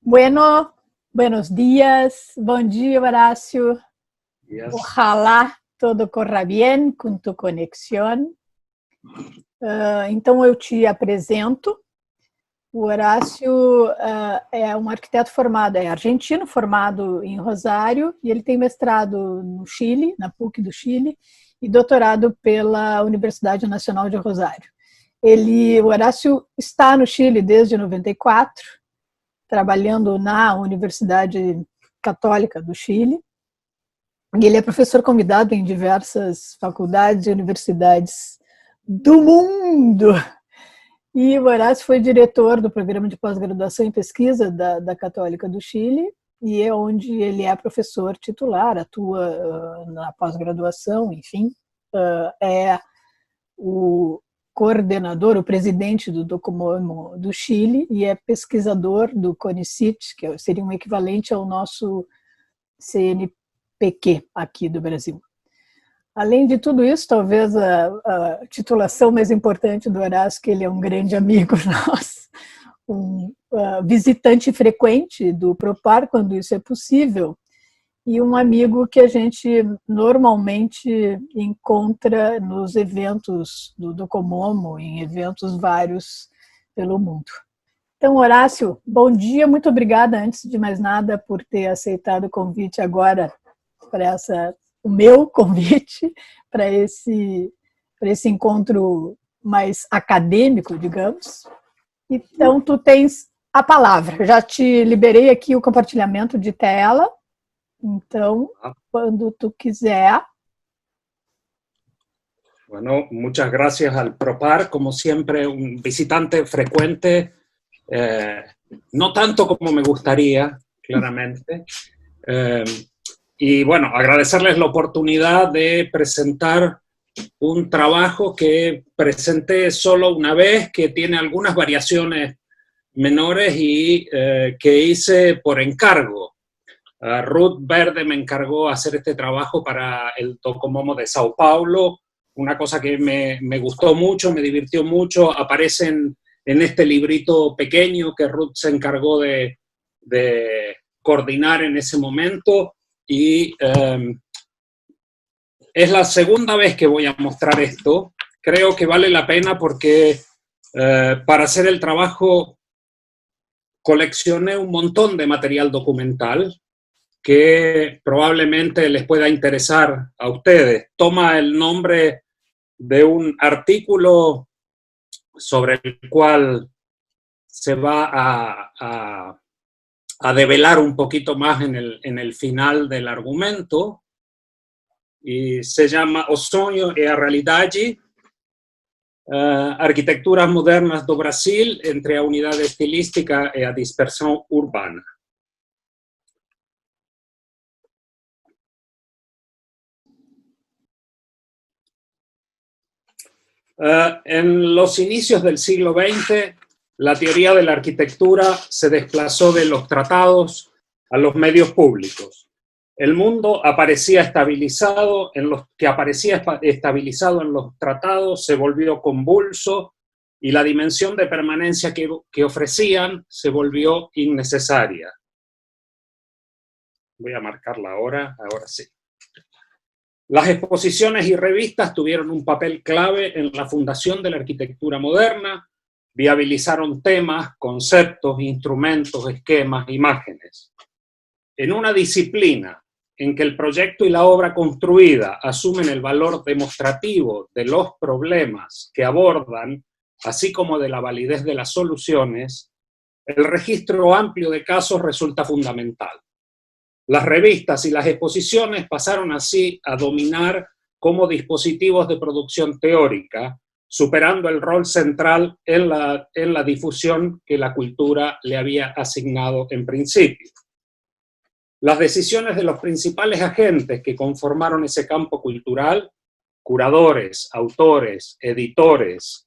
Bueno, buenos días, bom dia, Horácio. Yes. Ojalá todo corra bem com tua conexão. Então, eu te apresento. O Horácio é um arquiteto formado, é argentino, formado em Rosário, e ele tem mestrado no Chile, na PUC do Chile, e doutorado pela Universidade Nacional de Rosário. O Horácio está no Chile desde 94, trabalhando na Universidade Católica do Chile. E ele é professor convidado em diversas faculdades e universidades do mundo. E o Horácio foi diretor do programa de pós-graduação em pesquisa da Católica do Chile, e é onde ele é professor titular, atua na pós-graduação, enfim, é o coordenador, o presidente do Docomomo do Chile, e é pesquisador do CONICIT, que seria um equivalente ao nosso CNPq aqui do Brasil. Além de tudo isso, talvez a titulação mais importante do Horácio, que ele é um grande amigo nosso, um visitante frequente do Propar, quando isso é possível, e um amigo que a gente normalmente encontra nos eventos do Docomomo, em eventos vários pelo mundo. Então, Horácio, bom dia, muito obrigada, antes de mais nada, por ter aceitado o convite agora, o meu convite, para esse encontro mais acadêmico, digamos. Então, tu tens a palavra. Já te liberei aqui o compartilhamento de tela. Então, quando tú quiser. Bueno, muchas gracias al Propar, como siempre un visitante frecuente, no tanto como me gustaría, claramente. Y bueno, agradecerles la oportunidad de presentar un trabajo que presenté solo una vez, que tiene algunas variaciones menores y que hice por encargo. Ruth Verde me encargó hacer este trabajo para el Docomomo de Sao Paulo, una cosa que me gustó mucho, me divirtió mucho. Aparecen en este librito pequeño que Ruth se encargó de coordinar en ese momento, y es la segunda vez que voy a mostrar esto. Creo que vale la pena porque para hacer el trabajo coleccioné un montón de material documental que probablemente les pueda interesar a ustedes. Toma el nombre de un artículo sobre el cual se va a develar un poquito más en el final del argumento, y se llama O Sonho e a Realidade, Arquitecturas Modernas do Brasil entre a Unidade Estilística e a Dispersão Urbana. En los inicios del siglo XX, la teoría de la arquitectura se desplazó de los tratados a los medios públicos. El mundo aparecía estabilizado, estabilizado en los tratados se volvió convulso, y la dimensión de permanencia que ofrecían se volvió innecesaria. Voy a marcarla ahora sí. Las exposiciones y revistas tuvieron un papel clave en la fundación de la arquitectura moderna, viabilizaron temas, conceptos, instrumentos, esquemas, imágenes. En una disciplina en que el proyecto y la obra construida asumen el valor demostrativo de los problemas que abordan, así como de la validez de las soluciones, el registro amplio de casos resulta fundamental. Las revistas y las exposiciones pasaron así a dominar como dispositivos de producción teórica, superando el rol central en la difusión que la cultura le había asignado en principio. Las decisiones de los principales agentes que conformaron ese campo cultural, curadores, autores, editores,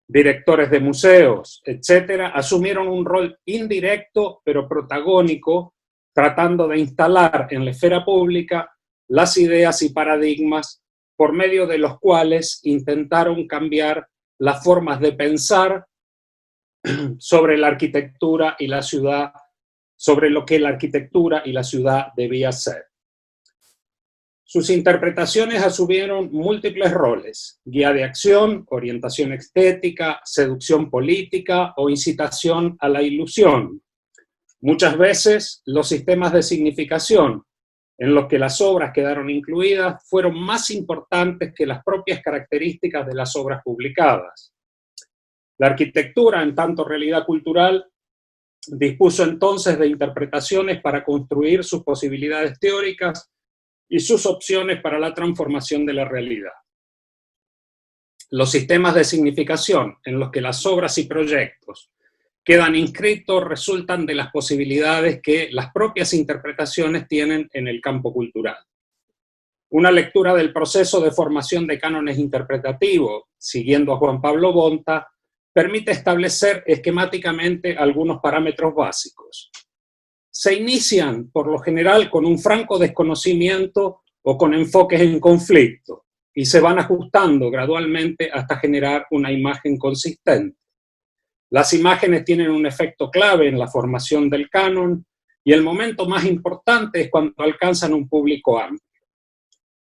directores de museos, etcétera, asumieron un rol indirecto pero protagónico, tratando de instalar en la esfera pública las ideas y paradigmas por medio de los cuales intentaron cambiar las formas de pensar sobre la arquitectura y la ciudad sobre lo que la arquitectura y la ciudad debía ser. Sus interpretaciones asumieron múltiples roles: guía de acción, orientación estética, seducción política o incitación a la ilusión. Muchas veces los sistemas de significación en los que las obras quedaron incluidas fueron más importantes que las propias características de las obras publicadas. La arquitectura, en tanto realidad cultural, dispuso entonces de interpretaciones para construir sus posibilidades teóricas y sus opciones para la transformación de la realidad. Los sistemas de significación en los que las obras y proyectos quedan inscritos resultan de las posibilidades que las propias interpretaciones tienen en el campo cultural. Una lectura del proceso de formación de cánones interpretativos, siguiendo a Juan Pablo Bonta, permite establecer esquemáticamente algunos parámetros básicos. Se inician, por lo general, con un franco desconocimiento o con enfoques en conflicto, y se van ajustando gradualmente hasta generar una imagen consistente. Las imágenes tienen un efecto clave en la formación del canon, y el momento más importante es cuando alcanzan un público amplio.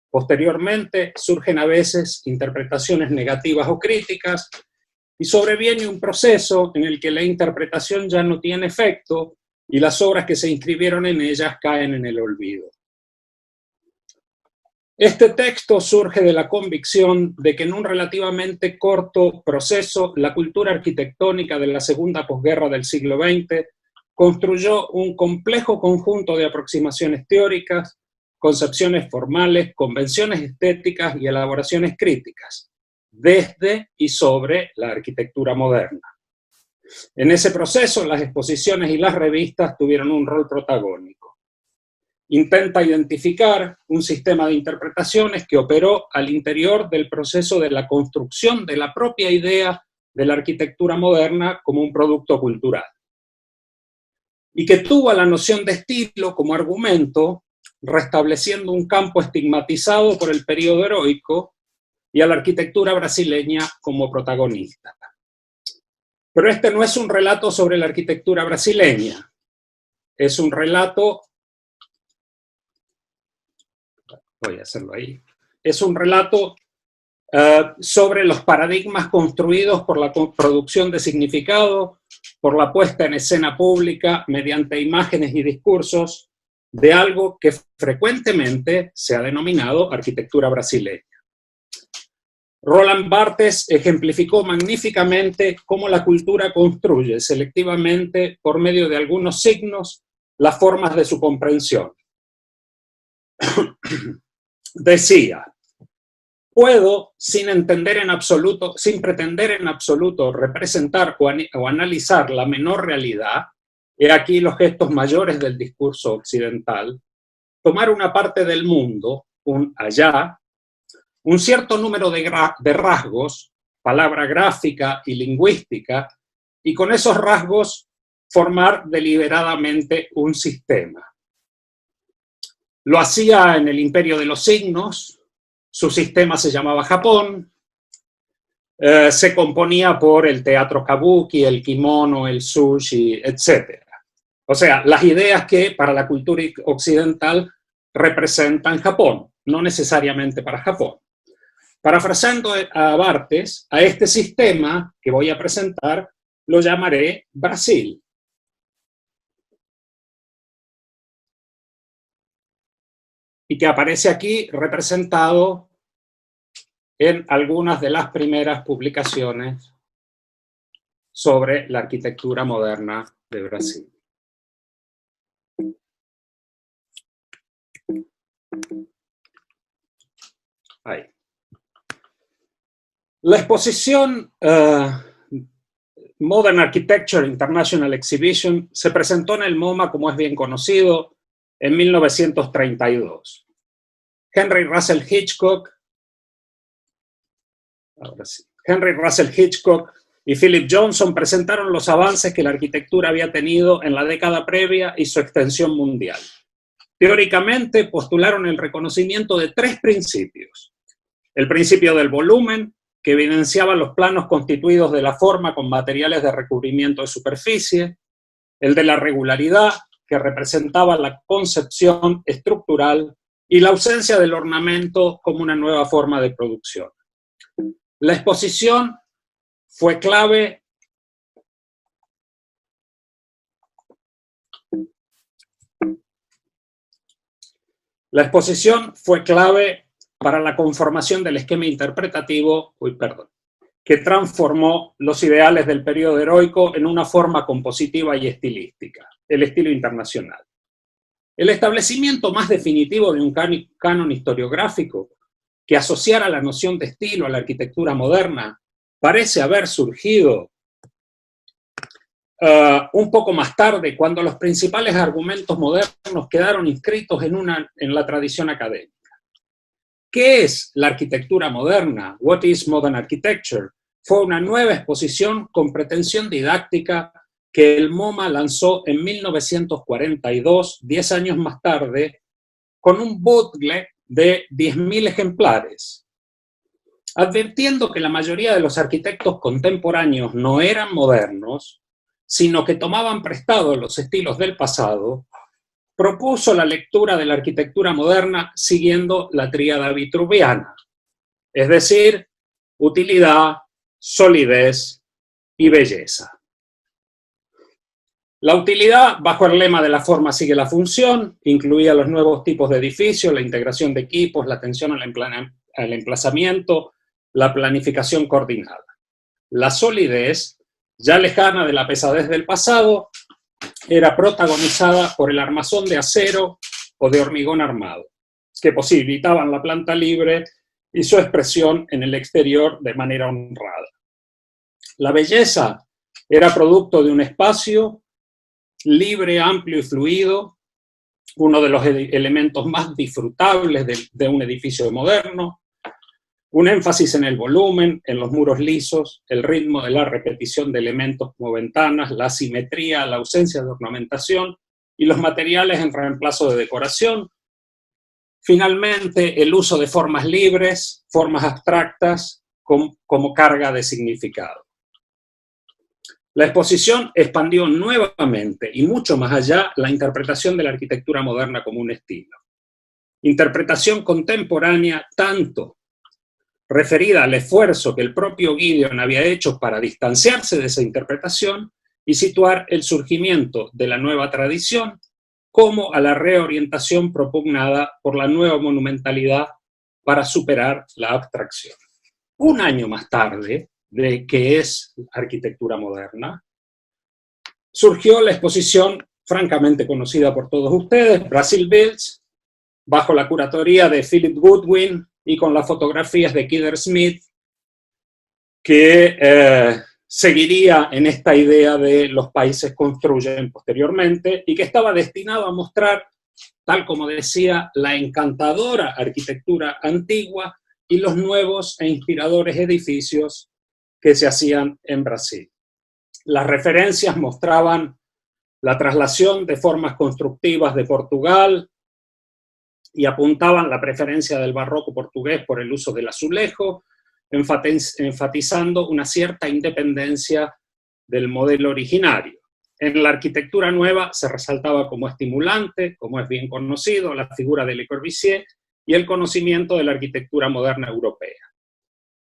Posteriormente surgen a veces interpretaciones negativas o críticas, y sobreviene un proceso en el que la interpretación ya no tiene efecto y las obras que se inscribieron en ellas caen en el olvido. Este texto surge de la convicción de que en un relativamente corto proceso la cultura arquitectónica de la segunda posguerra del siglo XX construyó un complejo conjunto de aproximaciones teóricas, concepciones formales, convenciones estéticas y elaboraciones críticas, desde y sobre la arquitectura moderna. En ese proceso, las exposiciones y las revistas tuvieron un rol protagónico. Intenta identificar un sistema de interpretaciones que operó al interior del proceso de la construcción de la propia idea de la arquitectura moderna como un producto cultural. Y que tuvo a la noción de estilo como argumento, restableciendo un campo estigmatizado por el periodo heroico y a la arquitectura brasileña como protagonista. Pero este no es un relato sobre la arquitectura brasileña, es un relato, voy a hacerlo ahí, es un relato sobre los paradigmas construidos por la producción de significado, por la puesta en escena pública mediante imágenes y discursos de algo que frecuentemente se ha denominado arquitectura brasileña. Roland Barthes ejemplificó magníficamente cómo la cultura construye selectivamente, por medio de algunos signos, las formas de su comprensión. Decía: puedo, sin pretender en absoluto representar o analizar la menor realidad, he aquí los gestos mayores del discurso occidental, tomar una parte del mundo, un allá, un cierto número de rasgos, palabra gráfica y lingüística, y con esos rasgos formar deliberadamente un sistema. Lo hacía en el Imperio de los Signos, su sistema se llamaba Japón, se componía por el teatro kabuki, el kimono, el sushi, etc. O sea, las ideas que para la cultura occidental representan Japón, no necesariamente para Japón. Parafraseando a Barthes, a este sistema que voy a presentar lo llamaré Brasil. Y que aparece aquí representado en algunas de las primeras publicaciones sobre la arquitectura moderna de Brasil. Ahí. La exposición Modern Architecture International Exhibition se presentó en el MoMA, como es bien conocido, en 1932. Henry Russell Hitchcock y Philip Johnson presentaron los avances que la arquitectura había tenido en la década previa y su extensión mundial. Teóricamente postularon el reconocimiento de tres principios: el principio del volumen, que evidenciaba los planos constituidos de la forma con materiales de recubrimiento de superficie; el de la regularidad, que representaba la concepción estructural y la ausencia del ornamento como una nueva forma de producción. La exposición fue clave para la conformación del esquema interpretativo, que transformó los ideales del periodo heroico en una forma compositiva y estilística, el estilo internacional. El establecimiento más definitivo de un canon historiográfico que asociara la noción de estilo a la arquitectura moderna parece haber surgido un poco más tarde, cuando los principales argumentos modernos quedaron inscritos en la tradición académica. ¿Qué es la arquitectura moderna? What is modern architecture? Fue una nueva exposición con pretensión didáctica que el MoMA lanzó en 1942, 10 años más tarde, con un bootleg de 10.000 ejemplares. Advirtiendo que la mayoría de los arquitectos contemporáneos no eran modernos, sino que tomaban prestados los estilos del pasado, propuso la lectura de la arquitectura moderna siguiendo la tríada vitruviana, es decir, utilidad, solidez y belleza. La utilidad, bajo el lema de la forma sigue la función, incluía los nuevos tipos de edificios, la integración de equipos, la atención al emplazamiento, la planificación coordinada. La solidez, ya lejana de la pesadez del pasado, era protagonizada por el armazón de acero o de hormigón armado, que posibilitaban la planta libre y su expresión en el exterior de manera honrada. La belleza era producto de un espacio libre, amplio y fluido, uno de los elementos más disfrutables de un edificio moderno, un énfasis en el volumen, en los muros lisos, el ritmo de la repetición de elementos como ventanas, la simetría, la ausencia de ornamentación y los materiales en reemplazo de decoración. Finalmente, el uso de formas libres, formas abstractas, como carga de significado. La exposición expandió nuevamente y mucho más allá la interpretación de la arquitectura moderna como un estilo. Interpretación contemporánea tanto referida al esfuerzo que el propio Gideon había hecho para distanciarse de esa interpretación y situar el surgimiento de la nueva tradición, como a la reorientación propugnada por la nueva monumentalidad para superar la abstracción. Un año más tarde, de qué es arquitectura moderna, surgió la exposición francamente conocida por todos ustedes, Brazil Builds, bajo la curatoría de Philip Goodwin y con las fotografías de Kidder Smith, que seguiría en esta idea de los países construyen posteriormente y que estaba destinado a mostrar, tal como decía, la encantadora arquitectura antigua y los nuevos e inspiradores edificios que se hacían en Brasil. Las referencias mostraban la traslación de formas constructivas de Portugal y apuntaban la preferencia del barroco portugués por el uso del azulejo, enfatizando una cierta independencia del modelo originario. En la arquitectura nueva se resaltaba como estimulante, como es bien conocido, la figura de Le Corbusier y el conocimiento de la arquitectura moderna europea,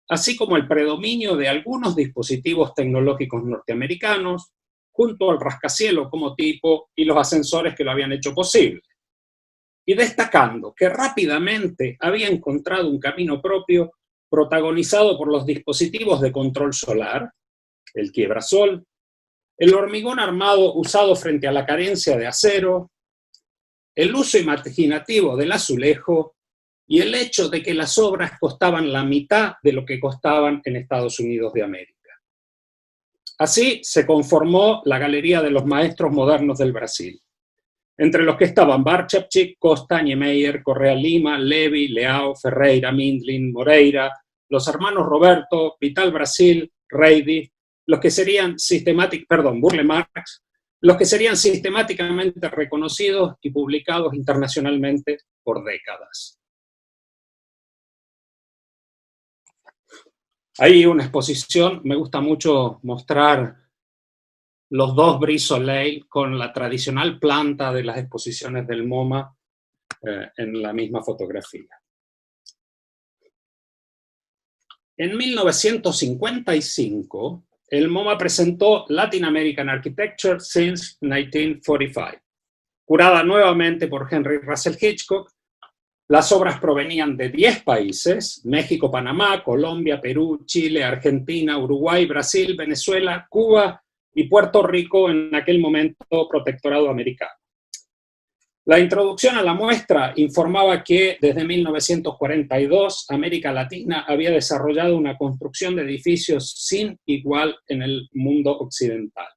así como el predominio de algunos dispositivos tecnológicos norteamericanos, junto al rascacielos como tipo y los ascensores que lo habían hecho posible. Y destacando que rápidamente había encontrado un camino propio protagonizado por los dispositivos de control solar, el quiebrasol, el hormigón armado usado frente a la carencia de acero, el uso imaginativo del azulejo y el hecho de que las obras costaban la mitad de lo que costaban en Estados Unidos de América. Así se conformó la Galería de los Maestros Modernos del Brasil, entre los que estaban Barchapchik, Costa, Niemeyer, Correa Lima, Levi, Leao, Ferreira, Mindlin, Moreira, los hermanos Roberto, Vital Brasil, Reidi, los que serían Burle Marx, los que serían sistemáticamente reconocidos y publicados internacionalmente por décadas. Hay una exposición, me gusta mucho mostrar los dos Brie Soleil con la tradicional planta de las exposiciones del MoMA en la misma fotografía. En 1955, el MoMA presentó Latin American Architecture since 1945. Curada nuevamente por Henry Russell Hitchcock, las obras provenían de 10 países: México, Panamá, Colombia, Perú, Chile, Argentina, Uruguay, Brasil, Venezuela, Cuba y Puerto Rico, en aquel momento protectorado americano. La introducción a la muestra informaba que desde 1942 América Latina había desarrollado una construcción de edificios sin igual en el mundo occidental,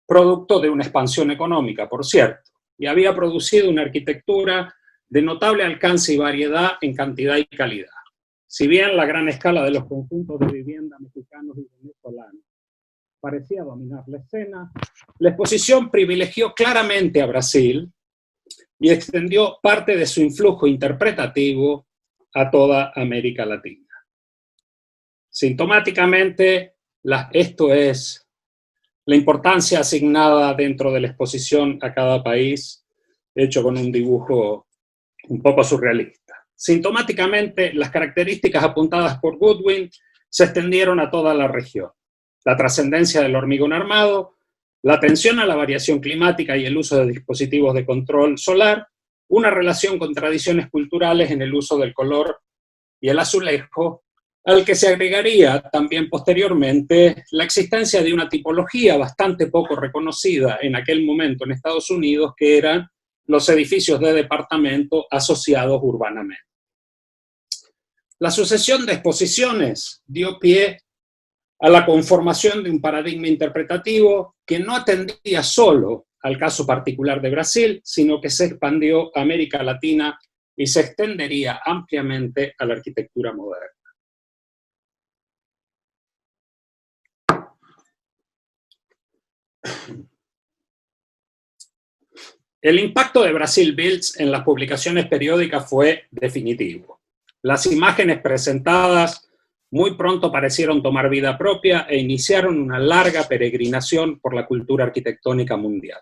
producto de una expansión económica, por cierto, y había producido una arquitectura de notable alcance y variedad en cantidad y calidad. Si bien la gran escala de los conjuntos de vivienda mexicanos y venezolanos parecía dominar la escena, la exposición privilegió claramente a Brasil y extendió parte de su influjo interpretativo a toda América Latina. Sintomáticamente, esto es la importancia asignada dentro de la exposición a cada país, hecho con un dibujo un poco surrealista. Sintomáticamente, las características apuntadas por Goodwin se extendieron a toda la región. La trascendencia del hormigón armado, la atención a la variación climática y el uso de dispositivos de control solar, una relación con tradiciones culturales en el uso del color y el azulejo, al que se agregaría también posteriormente la existencia de una tipología bastante poco reconocida en aquel momento en Estados Unidos, que eran los edificios de departamento asociados urbanamente. La sucesión de exposiciones dio pie a la conformación de un paradigma interpretativo que no atendía solo al caso particular de Brasil, sino que se expandió a América Latina y se extendería ampliamente a la arquitectura moderna. El impacto de Brasil Builds en las publicaciones periódicas fue definitivo. Las imágenes presentadas muy pronto parecieron tomar vida propia e iniciaron una larga peregrinación por la cultura arquitectónica mundial.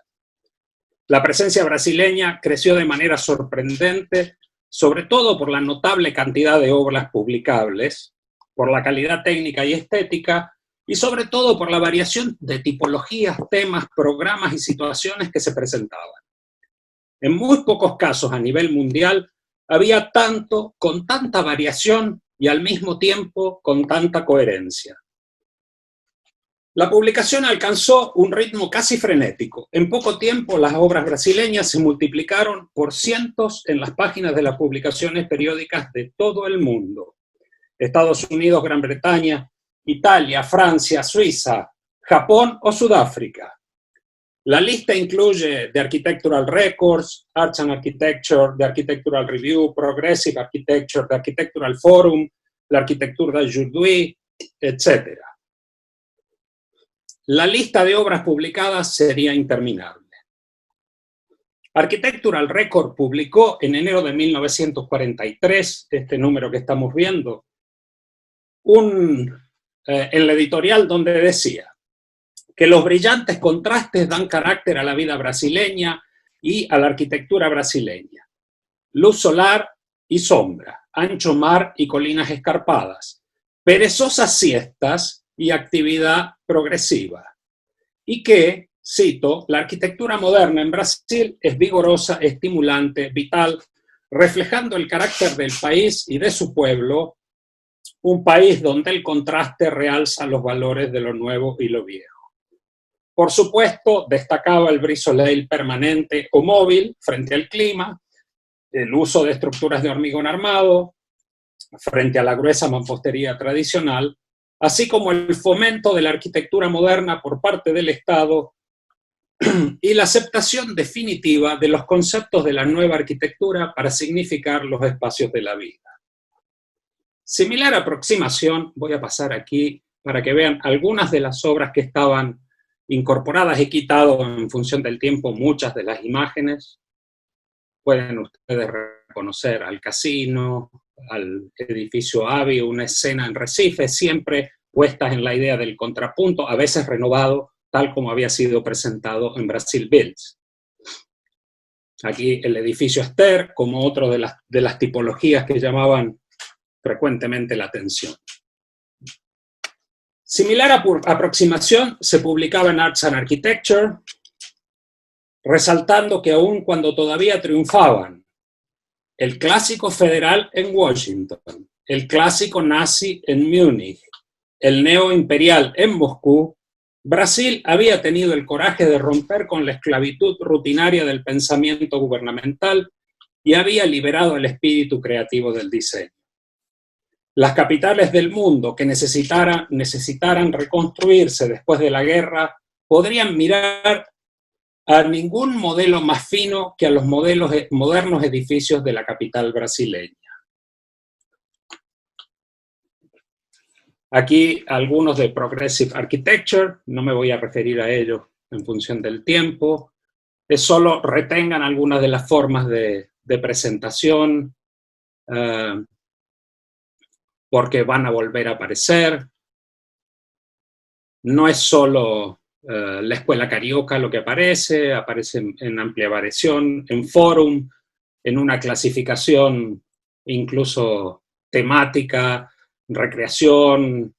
La presencia brasileña creció de manera sorprendente, sobre todo por la notable cantidad de obras publicables, por la calidad técnica y estética, y sobre todo por la variación de tipologías, temas, programas y situaciones que se presentaban. En muy pocos casos a nivel mundial había con tanta variación y al mismo tiempo con tanta coherencia. La publicación alcanzó un ritmo casi frenético. En poco tiempo las obras brasileñas se multiplicaron por cientos en las páginas de las publicaciones periódicas de todo el mundo. Estados Unidos, Gran Bretaña, Italia, Francia, Suiza, Japón o Sudáfrica. La lista incluye The Architectural Records, Arts and Architecture, The Architectural Review, Progressive Architecture, The Architectural Forum, la Arquitectura d'aujourd'hui, etc. La lista de obras publicadas sería interminable. Architectural Record publicó en enero de 1943, este número que estamos viendo, en la editorial donde decía que los brillantes contrastes dan carácter a la vida brasileña y a la arquitectura brasileña. Luz solar y sombra, ancho mar y colinas escarpadas, perezosas siestas y actividad progresiva. Y que, cito, la arquitectura moderna en Brasil es vigorosa, estimulante, vital, reflejando el carácter del país y de su pueblo, un país donde el contraste realza los valores de lo nuevo y lo viejo. Por supuesto, destacaba el Brie Soleil permanente o móvil frente al clima, el uso de estructuras de hormigón armado frente a la gruesa mampostería tradicional, así como el fomento de la arquitectura moderna por parte del Estado y la aceptación definitiva de los conceptos de la nueva arquitectura para significar los espacios de la vida. Similar aproximación, voy a pasar aquí para que vean algunas de las obras que estaban incorporadas. He quitado en función del tiempo muchas de las imágenes. Pueden ustedes reconocer al casino, al edificio AVI, una escena en Recife, siempre puestas en la idea del contrapunto, a veces renovado tal como había sido presentado en Brasil Builds. Aquí el edificio Ester, como otro de las tipologías que llamaban frecuentemente la atención. Similar aproximación se publicaba en Arts and Architecture, resaltando que aun cuando todavía triunfaban el clásico federal en Washington, el clásico nazi en Múnich, el neoimperial en Moscú, Brasil había tenido el coraje de romper con la esclavitud rutinaria del pensamiento gubernamental y había liberado el espíritu creativo del diseño. Las capitales del mundo que necesitaran reconstruirse después de la guerra podrían mirar a ningún modelo más fino que a los modernos edificios de la capital brasileña. Aquí algunos de Progressive Architecture, no me voy a referir a ellos en función del tiempo, es solo retengan algunas de las formas de presentación, porque van a volver a aparecer. No es solo la Escuela Carioca lo que aparece en amplia variación, en Forum, en una clasificación incluso temática, recreación,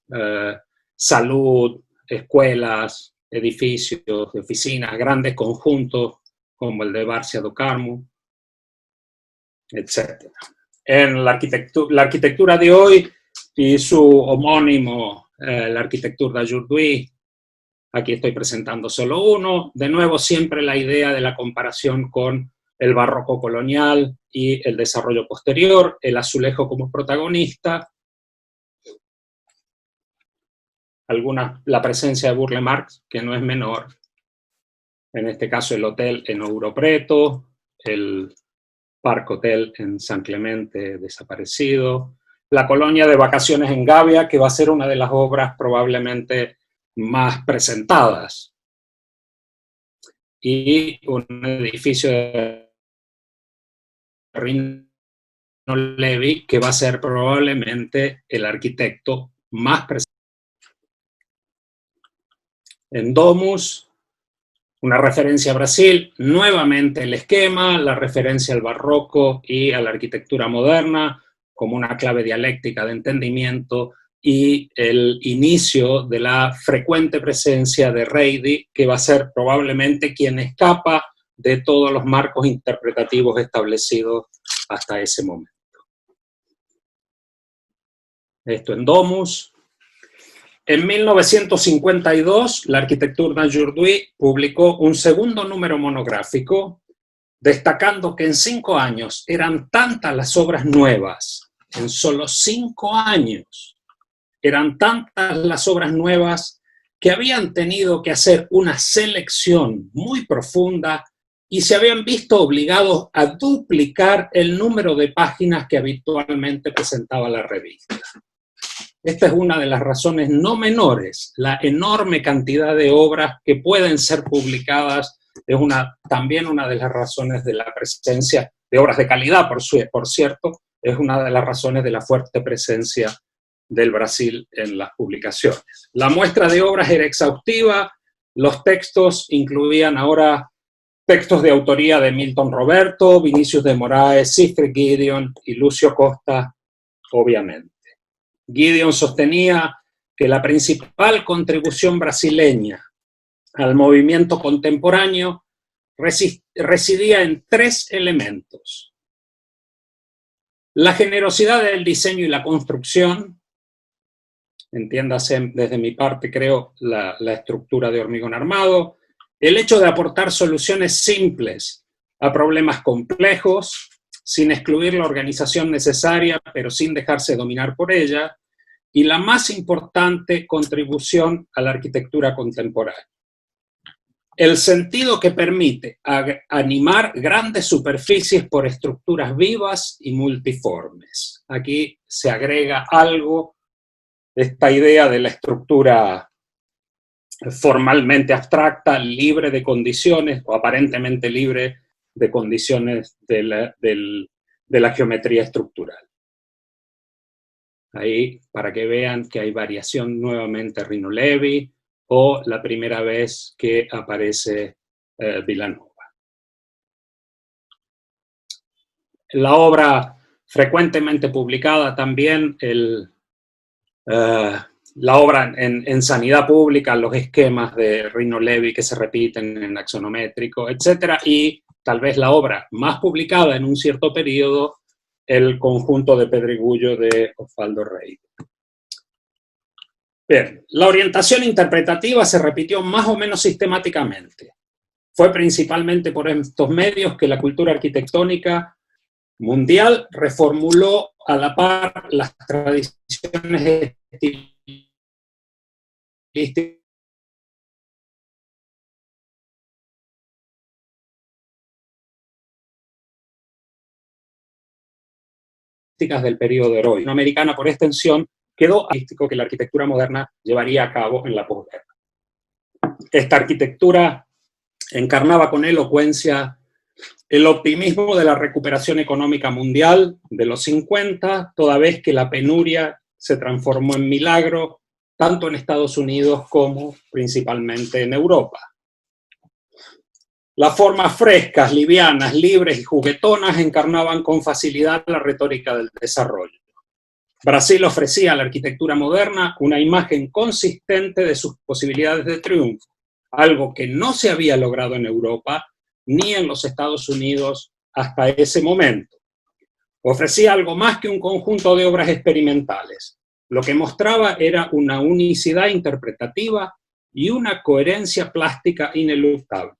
salud, escuelas, edificios, oficinas, grandes conjuntos como el de Várzea do Carmo, etc. En la arquitectura de hoy y su homónimo, la arquitectura d'aujourd'hui, aquí estoy presentando solo uno, de nuevo siempre la idea de la comparación con el barroco colonial y el desarrollo posterior, el azulejo como protagonista, la presencia de Burle Marx, que no es menor, en este caso el hotel en Ouro Preto, el Park Hotel en San Clemente desaparecido, la colonia de vacaciones en Gavia, que va a ser una de las obras probablemente más presentadas, y un edificio de Rino Levi, que va a ser probablemente el arquitecto más presente. En Domus, una referencia a Brasil, nuevamente el esquema, la referencia al barroco y a la arquitectura moderna como una clave dialéctica de entendimiento, y el inicio de la frecuente presencia de Reidy, que va a ser probablemente quien escapa de todos los marcos interpretativos establecidos hasta ese momento. Esto en Domus. En 1952, la Arquitecture d'aujourd'hui publicó un segundo número monográfico, destacando que en 5 años eran tantas las obras nuevas, en solo 5 años, eran tantas las obras nuevas que habían tenido que hacer una selección muy profunda y se habían visto obligados a duplicar el número de páginas que habitualmente presentaba la revista. Esta es una de las razones no menores, la enorme cantidad de obras que pueden ser publicadas es también una de las razones de la presencia de obras de calidad, por cierto, es una de las razones de la fuerte presencia del Brasil en las publicaciones. La muestra de obras era exhaustiva, los textos incluían ahora textos de autoría de Milton Roberto, Vinícius de Moraes, Siegfried Giedion y Lucio Costa, obviamente. Giedion sostenía que la principal contribución brasileña al movimiento contemporáneo residía en 3 elementos: la generosidad del diseño y la construcción, entiéndase desde mi parte, creo, la estructura de hormigón armado, el hecho de aportar soluciones simples a problemas complejos, sin excluir la organización necesaria, pero sin dejarse dominar por ella, y la más importante contribución a la arquitectura contemporánea: el sentido que permite animar grandes superficies por estructuras vivas y multiformes. Aquí se agrega algo, esta idea de la estructura formalmente abstracta, libre de condiciones, o aparentemente libre de condiciones de la geometría estructural. Ahí, para que vean que hay variación nuevamente Rino Levi, o la primera vez que aparece Vilanova. La obra frecuentemente publicada también, la obra en sanidad pública, los esquemas de Rino Levi que se repiten en axonométrico, etc. Y tal vez la obra más publicada en un cierto periodo, el conjunto de Pedregullo de Osvaldo Rey. Bien, la orientación interpretativa se repitió más o menos sistemáticamente. Fue principalmente por estos medios que la cultura arquitectónica mundial reformuló a la par las tradiciones estilísticas del periodo heroico. Americana, por extensión, quedó artístico que la arquitectura moderna llevaría a cabo en la posguerra. Esta arquitectura encarnaba con elocuencia el optimismo de la recuperación económica mundial de los 50, toda vez que la penuria se transformó en milagro, tanto en Estados Unidos como principalmente en Europa. Las formas frescas, livianas, libres y juguetonas encarnaban con facilidad la retórica del desarrollo. Brasil ofrecía a la arquitectura moderna una imagen consistente de sus posibilidades de triunfo, algo que no se había logrado en Europa ni en los Estados Unidos hasta ese momento. Ofrecía algo más que un conjunto de obras experimentales. Lo que mostraba era una unicidad interpretativa y una coherencia plástica ineluctable.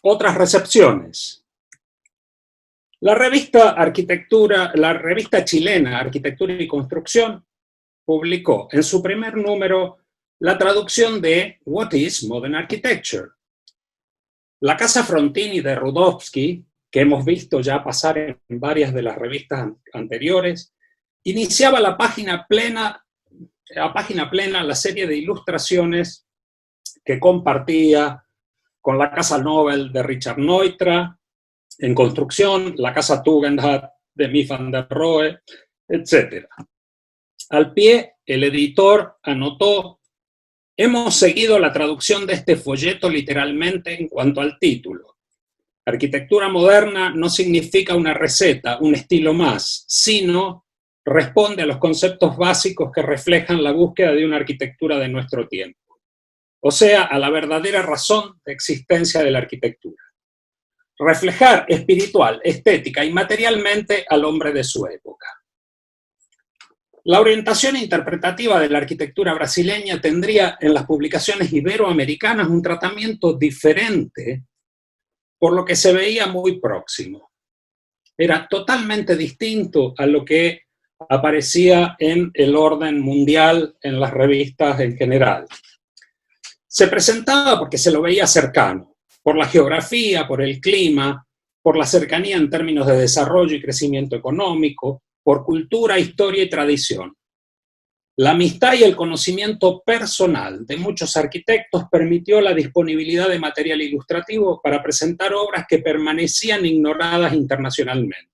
Otras recepciones. La revista chilena Arquitectura y Construcción publicó en su primer número la traducción de What is Modern Architecture? La Casa Frontini de Rudowski, que hemos visto ya pasar en varias de las revistas anteriores, iniciaba la página plena la serie de ilustraciones que compartía con la Casa Nobel de Richard Neutra, en construcción, la Casa Tugendhat de Mies van der Rohe, etc. Al pie, el editor anotó: hemos seguido la traducción de este folleto literalmente en cuanto al título. Arquitectura moderna no significa una receta, un estilo más, sino responde a los conceptos básicos que reflejan la búsqueda de una arquitectura de nuestro tiempo. O sea, a la verdadera razón de existencia de la arquitectura. Reflejar espiritual, estética y materialmente al hombre de su época. La orientación interpretativa de la arquitectura brasileña tendría en las publicaciones iberoamericanas un tratamiento diferente, por lo que se veía muy próximo. Era totalmente distinto a lo que aparecía en el orden mundial, en las revistas en general. Se presentaba porque se lo veía cercano, por la geografía, por el clima, por la cercanía en términos de desarrollo y crecimiento económico, por cultura, historia y tradición. La amistad y el conocimiento personal de muchos arquitectos permitió la disponibilidad de material ilustrativo para presentar obras que permanecían ignoradas internacionalmente.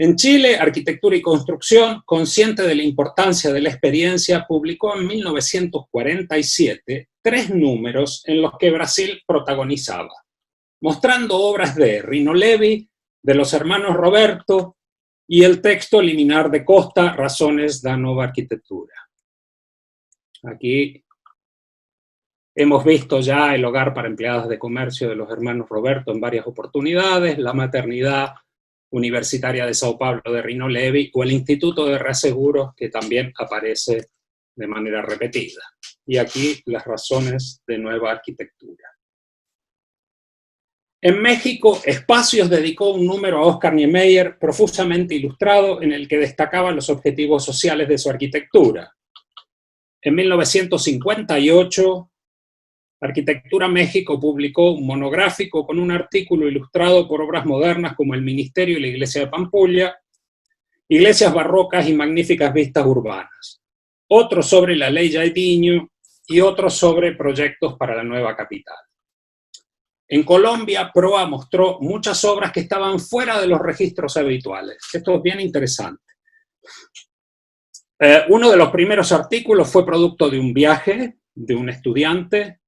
En Chile, Arquitectura y Construcción, consciente de la importancia de la experiencia, publicó en 1947 3 números en los que Brasil protagonizaba, mostrando obras de Rino Levi, de los hermanos Roberto, y el texto liminar de Costa, Razones da Nova Arquitectura. Aquí hemos visto ya el hogar para empleadas de comercio de los hermanos Roberto en varias oportunidades, la maternidad universitaria de Sao Paulo de Rino Levi o el Instituto de Reaseguros, que también aparece de manera repetida. Y aquí las razones de nueva arquitectura. En México, Espacios dedicó un número a Oscar Niemeyer profusamente ilustrado en el que destacaban los objetivos sociales de su arquitectura. En 1958, Arquitectura México publicó un monográfico con un artículo ilustrado por obras modernas como el Ministerio y la Iglesia de Pampulha, iglesias barrocas y magníficas vistas urbanas. Otro sobre la Ley Jairzinho y otro sobre proyectos para la nueva capital. En Colombia, Proa mostró muchas obras que estaban fuera de los registros habituales. Esto es bien interesante. Uno de los primeros artículos fue producto de un viaje de un estudiante,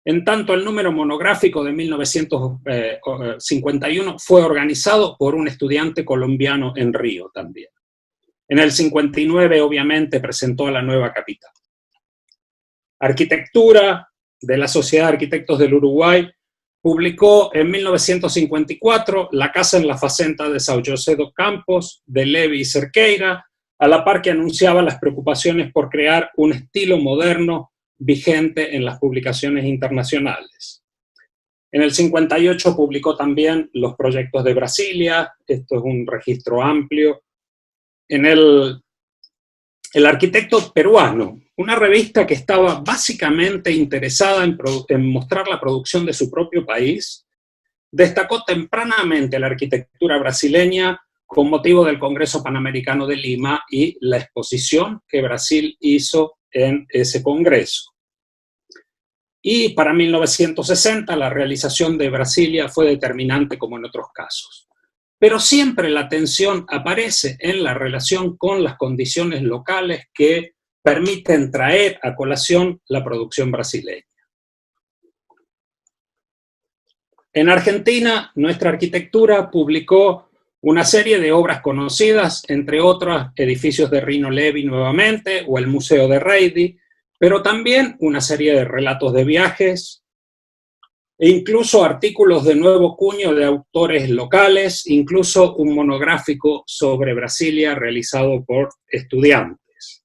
en tanto el número monográfico de 1951 fue organizado por un estudiante colombiano en Río también. En el 59, obviamente, presentó a la nueva capital. Arquitectura de la Sociedad de Arquitectos del Uruguay publicó en 1954 La casa en la facenta de São José dos Campos, de Levi y Cerqueira, a la par que anunciaba las preocupaciones por crear un estilo moderno vigente en las publicaciones internacionales. En el 58 publicó también Los proyectos de Brasilia, esto es un registro amplio. En El arquitecto peruano, una revista que estaba básicamente interesada en mostrar la producción de su propio país, destacó tempranamente la arquitectura brasileña con motivo del Congreso Panamericano de Lima y la exposición que Brasil hizo en ese congreso. Y para 1960 la realización de Brasilia fue determinante como en otros casos. Pero siempre la atención aparece en la relación con las condiciones locales que permiten traer a colación la producción brasileña. En Argentina, nuestra arquitectura publicó una serie de obras conocidas, entre otras edificios de Rino Levi nuevamente, o el Museo de Reidi, pero también una serie de relatos de viajes, e incluso artículos de nuevo cuño de autores locales, incluso un monográfico sobre Brasilia realizado por estudiantes.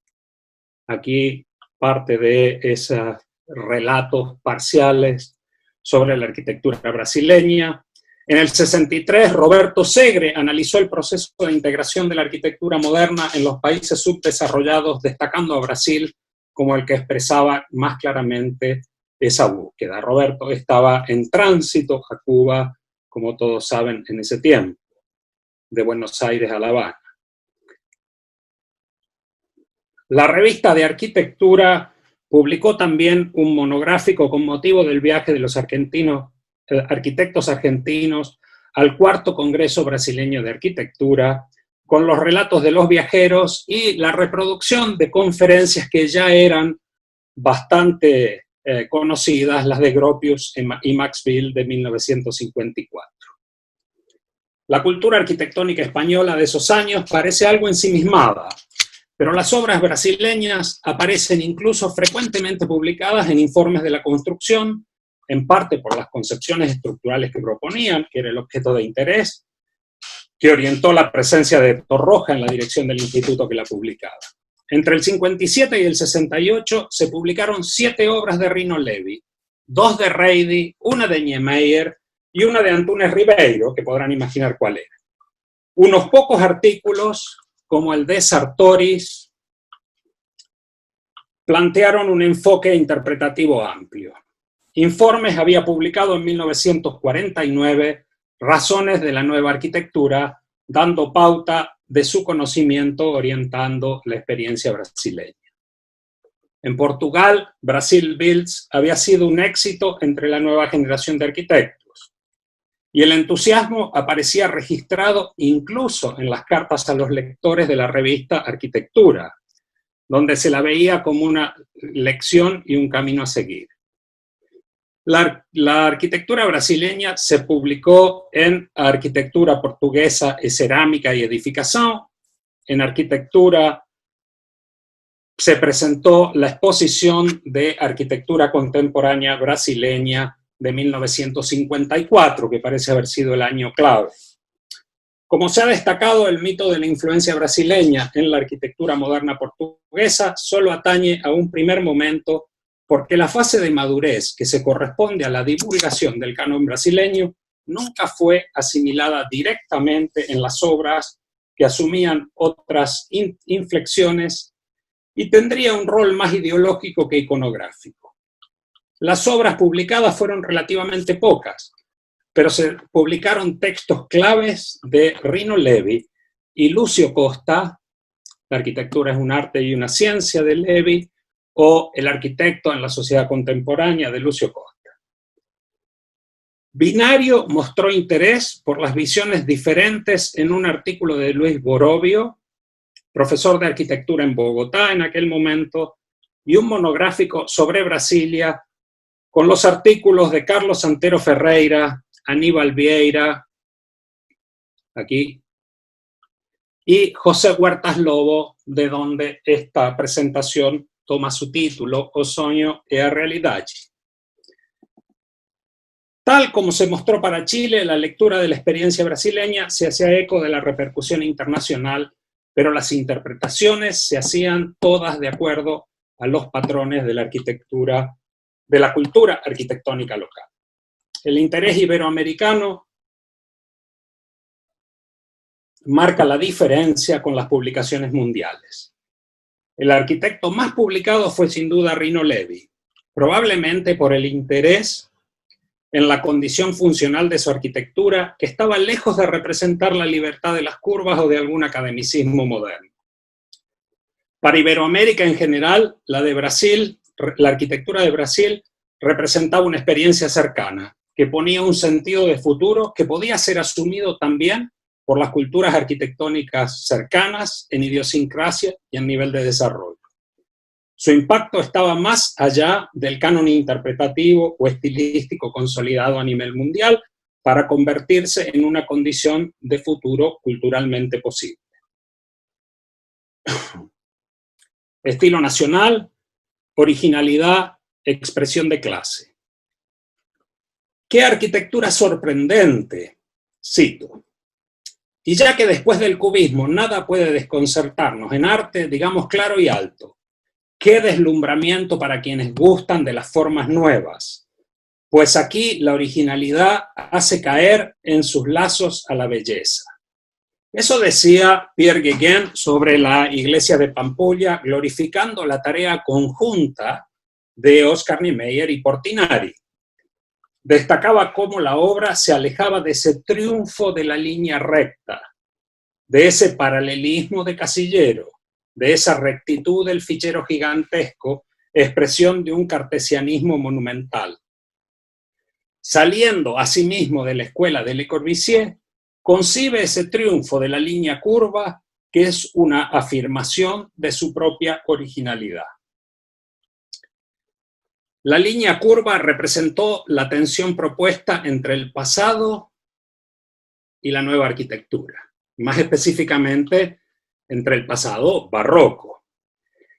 Aquí parte de esos relatos parciales sobre la arquitectura brasileña. En el 63, Roberto Segre analizó el proceso de integración de la arquitectura moderna en los países subdesarrollados, destacando a Brasil como el que expresaba más claramente esa búsqueda. Roberto estaba en tránsito a Cuba, como todos saben, en ese tiempo, de Buenos Aires a La Habana. La revista de arquitectura publicó también un monográfico con motivo del viaje de los arquitectos argentinos al cuarto Congreso Brasileño de Arquitectura, con los relatos de los viajeros y la reproducción de conferencias que ya eran bastante conocidas, las de Gropius y Maxwell de 1954. La cultura arquitectónica española de esos años parece algo ensimismada, pero las obras brasileñas aparecen incluso frecuentemente publicadas en informes de la construcción, en parte por las concepciones estructurales que proponían, que era el objeto de interés, que orientó la presencia de Torroja en la dirección del instituto que la publicaba. Entre el 57 y el 68 se publicaron 7 obras de Rino Levi, 2 de Reidi, una de Niemeyer y una de Antunes Ribeiro, que podrán imaginar cuál era. Unos pocos artículos, como el de Sartoris, plantearon un enfoque interpretativo amplio. Informes había publicado en 1949 Razones de la nueva arquitectura, dando pauta de su conocimiento orientando la experiencia brasileña. En Portugal, Brasil Builds había sido un éxito entre la nueva generación de arquitectos, y el entusiasmo aparecía registrado incluso en las cartas a los lectores de la revista Arquitectura, donde se la veía como una lección y un camino a seguir. La arquitectura brasileña se publicó en Arquitectura Portuguesa e Cerámica y Edificación. En Arquitectura se presentó la exposición de Arquitectura Contemporánea Brasileña de 1954, que parece haber sido el año clave. Como se ha destacado, el mito de la influencia brasileña en la arquitectura moderna portuguesa solo atañe a un primer momento, porque la fase de madurez que se corresponde a la divulgación del canon brasileño nunca fue asimilada directamente en las obras que asumían otras inflexiones y tendría un rol más ideológico que iconográfico. Las obras publicadas fueron relativamente pocas, pero se publicaron textos claves de Rino Levi y Lúcio Costa, La arquitectura es un arte y una ciencia de Levi, o El arquitecto en la sociedad contemporánea de Lúcio Costa. Binario mostró interés por las visiones diferentes en un artículo de Luis Borovio, profesor de arquitectura en Bogotá en aquel momento, y un monográfico sobre Brasilia con los artículos de Carlos Santero Ferreira, Aníbal Vieira, aquí, y José Huertas Lobo, de donde esta presentación toma su título, O Sonho e a Realidade. Tal como se mostró para Chile, la lectura de la experiencia brasileña se hacía eco de la repercusión internacional, pero las interpretaciones se hacían todas de acuerdo a los patrones de la arquitectura, de la cultura arquitectónica local. El interés iberoamericano marca la diferencia con las publicaciones mundiales. El arquitecto más publicado fue sin duda Rino Levi, probablemente por el interés en la condición funcional de su arquitectura, que estaba lejos de representar la libertad de las curvas o de algún academicismo moderno. Para Iberoamérica en general, la arquitectura de Brasil representaba una experiencia cercana, que ponía un sentido de futuro que podía ser asumido también por las culturas arquitectónicas cercanas en idiosincrasia y en nivel de desarrollo. Su impacto estaba más allá del canon interpretativo o estilístico consolidado a nivel mundial para convertirse en una condición de futuro culturalmente posible. Estilo nacional, originalidad, expresión de clase. ¡Qué arquitectura sorprendente! Cito. Y ya que después del cubismo nada puede desconcertarnos en arte, digamos claro y alto, qué deslumbramiento para quienes gustan de las formas nuevas, pues aquí la originalidad hace caer en sus lazos a la belleza. Eso decía Pierre Guéguen sobre la iglesia de Pampulha, glorificando la tarea conjunta de Oscar Niemeyer y Portinari. Destacaba cómo la obra se alejaba de ese triunfo de la línea recta, de ese paralelismo de casillero, de esa rectitud del fichero gigantesco, expresión de un cartesianismo monumental. Saliendo asimismo de la escuela de Le Corbusier, concibe ese triunfo de la línea curva que es una afirmación de su propia originalidad. La línea curva representó la tensión propuesta entre el pasado y la nueva arquitectura, más específicamente entre el pasado barroco.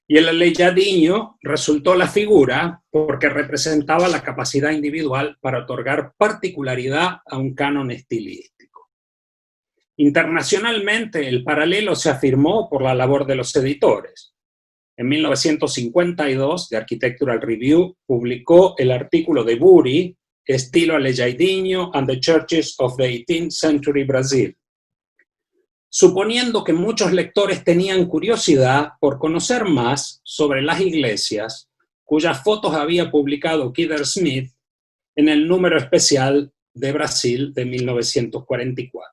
Y el aleijadinho resultó la figura porque representaba la capacidad individual para otorgar particularidad a un canon estilístico. Internacionalmente, el paralelo se afirmó por la labor de los editores. En 1952, The Architectural Review publicó el artículo de Buri, Estilo aleijadinho and the Churches of the 18th Century Brazil, suponiendo que muchos lectores tenían curiosidad por conocer más sobre las iglesias cuyas fotos había publicado Kidder Smith en el número especial de Brasil de 1944.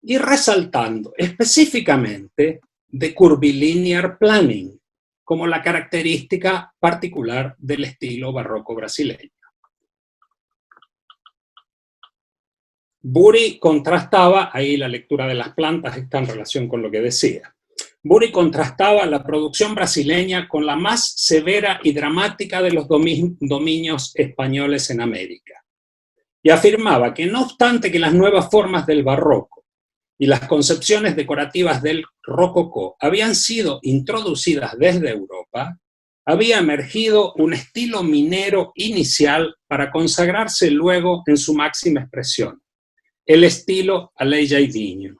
Y resaltando específicamente de curvilinear planning como la característica particular del estilo barroco brasileño. Buri contrastaba, ahí la lectura de las plantas está en relación con lo que decía, Buri contrastaba la producción brasileña con la más severa y dramática de los dominios españoles en América. Y afirmaba que no obstante que las nuevas formas del barroco y las concepciones decorativas del rococó habían sido introducidas desde Europa, había emergido un estilo minero inicial para consagrarse luego en su máxima expresión, el estilo aleijadinho.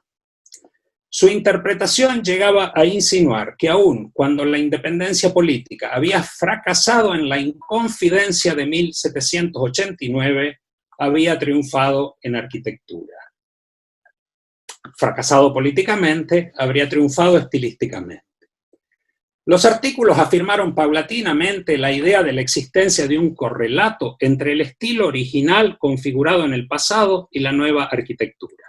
Su interpretación llegaba a insinuar que aun cuando la independencia política había fracasado en la Inconfidencia de 1789, había triunfado en arquitectura. Fracasado políticamente, habría triunfado estilísticamente. Los artículos afirmaron paulatinamente la idea de la existencia de un correlato entre el estilo original configurado en el pasado y la nueva arquitectura.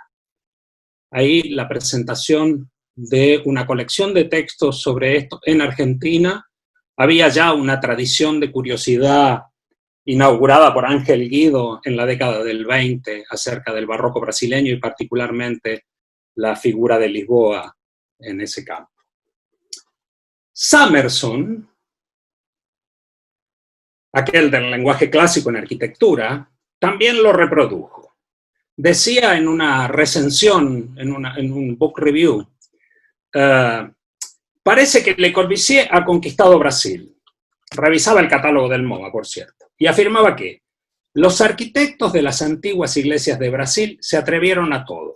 Ahí la presentación de una colección de textos sobre esto en Argentina. Había ya una tradición de curiosidad inaugurada por Ángel Guido en la década del 20 acerca del barroco brasileño y particularmente la figura de Lisboa en ese campo. Summerson, aquel del lenguaje clásico en arquitectura, también lo reprodujo. Decía en una recensión, en un book review, parece que Le Corbusier ha conquistado Brasil. Revisaba el catálogo del MoMA, por cierto, y afirmaba que los arquitectos de las antiguas iglesias de Brasil se atrevieron a todo.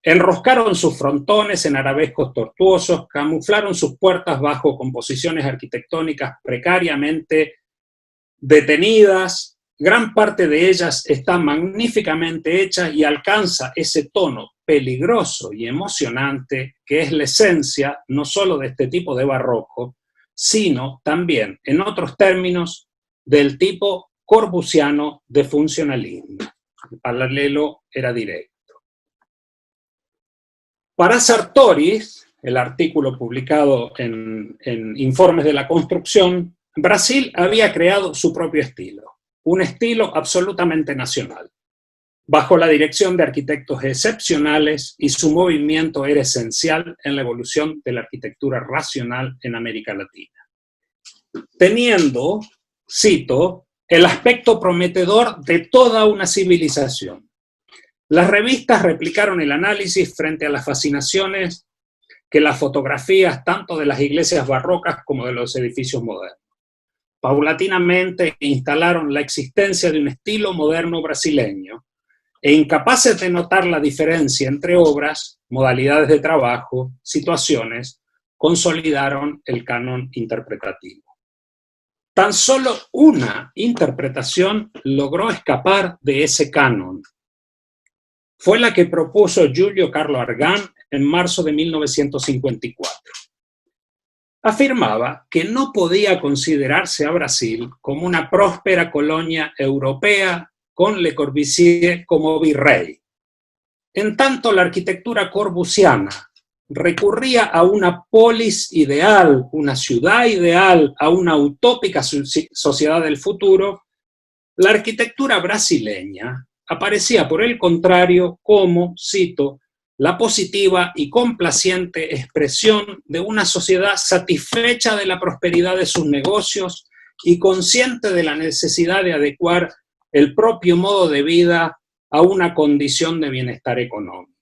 Enroscaron sus frontones en arabescos tortuosos, camuflaron sus puertas bajo composiciones arquitectónicas precariamente detenidas. Gran parte de ellas está magníficamente hecha y alcanza ese tono peligroso y emocionante que es la esencia no solo de este tipo de barroco, sino también, en otros términos, del tipo corbusiano de funcionalismo. El paralelo era directo. Para Sartoris, el artículo publicado en Informes de la Construcción, Brasil había creado su propio estilo, un estilo absolutamente nacional, bajo la dirección de arquitectos excepcionales, y su movimiento era esencial en la evolución de la arquitectura racional en América Latina. Teniendo, cito, el aspecto prometedor de toda una civilización. Las revistas replicaron el análisis frente a las fascinaciones que las fotografías tanto de las iglesias barrocas como de los edificios modernos. Paulatinamente instalaron la existencia de un estilo moderno brasileño e, incapaces de notar la diferencia entre obras, modalidades de trabajo, situaciones, consolidaron el canon interpretativo. Tan solo una interpretación logró escapar de ese canon. Fue la que propuso Giulio Carlo Argan en marzo de 1954. Afirmaba que no podía considerarse a Brasil como una próspera colonia europea con Le Corbusier como virrey. En tanto, la arquitectura corbusiana recurría a una polis ideal, una ciudad ideal, a una utópica sociedad del futuro, la arquitectura brasileña aparecía, por el contrario, como, cito, la positiva y complaciente expresión de una sociedad satisfecha de la prosperidad de sus negocios y consciente de la necesidad de adecuar el propio modo de vida a una condición de bienestar económico.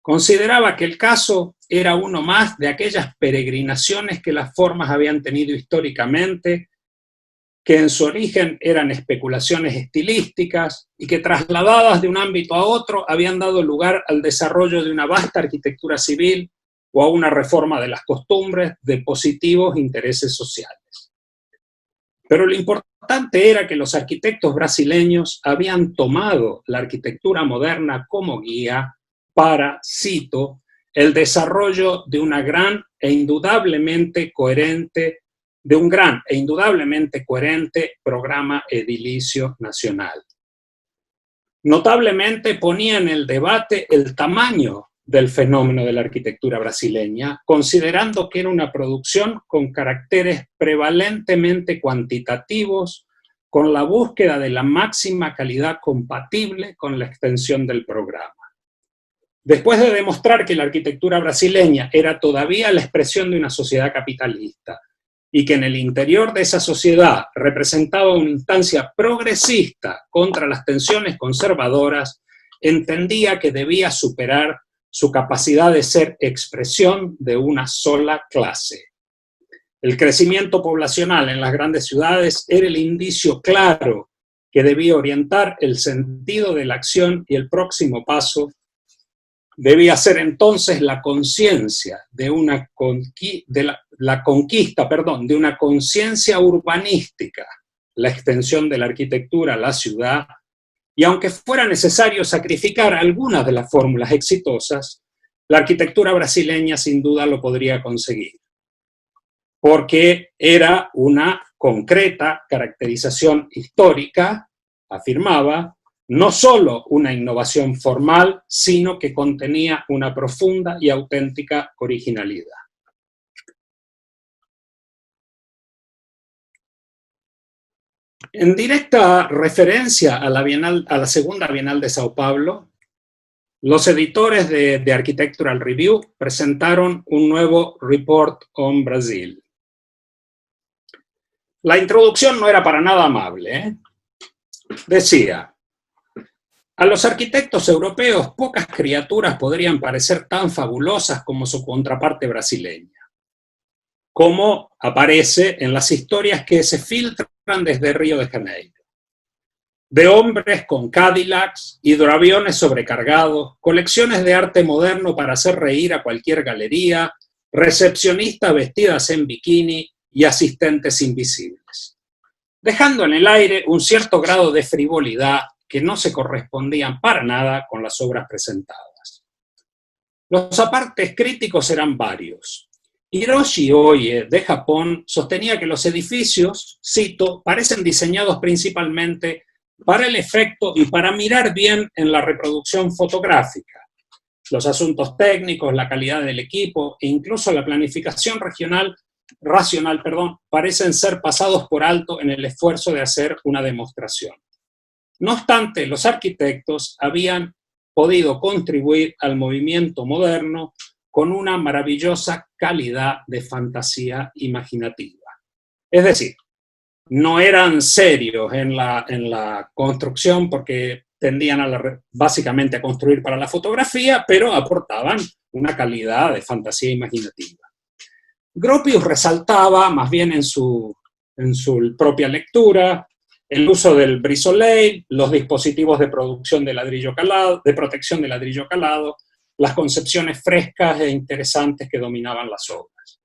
Consideraba que el caso era uno más de aquellas peregrinaciones que las formas habían tenido históricamente, que en su origen eran especulaciones estilísticas y que trasladadas de un ámbito a otro habían dado lugar al desarrollo de una vasta arquitectura civil o a una reforma de las costumbres de positivos intereses sociales. Pero lo importante era que los arquitectos brasileños habían tomado la arquitectura moderna como guía para, cito, el desarrollo de un gran e indudablemente coherente programa edilicio nacional. Notablemente ponía en el debate el tamaño del fenómeno de la arquitectura brasileña, considerando que era una producción con caracteres prevalentemente cuantitativos, con la búsqueda de la máxima calidad compatible con la extensión del programa. Después de demostrar que la arquitectura brasileña era todavía la expresión de una sociedad capitalista y que en el interior de esa sociedad representaba una instancia progresista contra las tensiones conservadoras, entendía que debía superar su capacidad de ser expresión de una sola clase. El crecimiento poblacional en las grandes ciudades era el indicio claro que debía orientar el sentido de la acción, y el próximo paso debía ser entonces la conciencia de una conquista de una conciencia urbanística, la extensión de la arquitectura a la ciudad, y aunque fuera necesario sacrificar algunas de las fórmulas exitosas, la arquitectura brasileña sin duda lo podría conseguir, porque era una concreta caracterización histórica, afirmaba, no solo una innovación formal, sino que contenía una profunda y auténtica originalidad. En directa referencia a la segunda Bienal de Sao Paulo, los editores de Architectural Review presentaron un nuevo Report on Brazil. La introducción no era para nada amable, ¿eh? Decía: a los arquitectos europeos pocas criaturas podrían parecer tan fabulosas como su contraparte brasileña, como aparece en las historias que se filtran desde Río de Janeiro. De hombres con Cadillacs, hidroaviones sobrecargados, colecciones de arte moderno para hacer reír a cualquier galería, recepcionistas vestidas en bikini y asistentes invisibles, dejando en el aire un cierto grado de frivolidad que no se correspondían para nada con las obras presentadas. Los apartes críticos eran varios. Hiroshi Oye, de Japón, sostenía que los edificios, cito, parecen diseñados principalmente para el efecto y para mirar bien en la reproducción fotográfica. Los asuntos técnicos, la calidad del equipo e incluso la planificación racional, parecen ser pasados por alto en el esfuerzo de hacer una demostración. No obstante, los arquitectos habían podido contribuir al movimiento moderno con una maravillosa calidad de fantasía imaginativa. Es decir, no eran serios en la construcción porque tendían básicamente a construir para la fotografía, pero aportaban una calidad de fantasía imaginativa. Gropius resaltaba, más bien en su propia lectura, el uso del Brise-Soleil, los dispositivos de producción de ladrillo calado, de protección de ladrillo calado, las concepciones frescas e interesantes que dominaban las obras.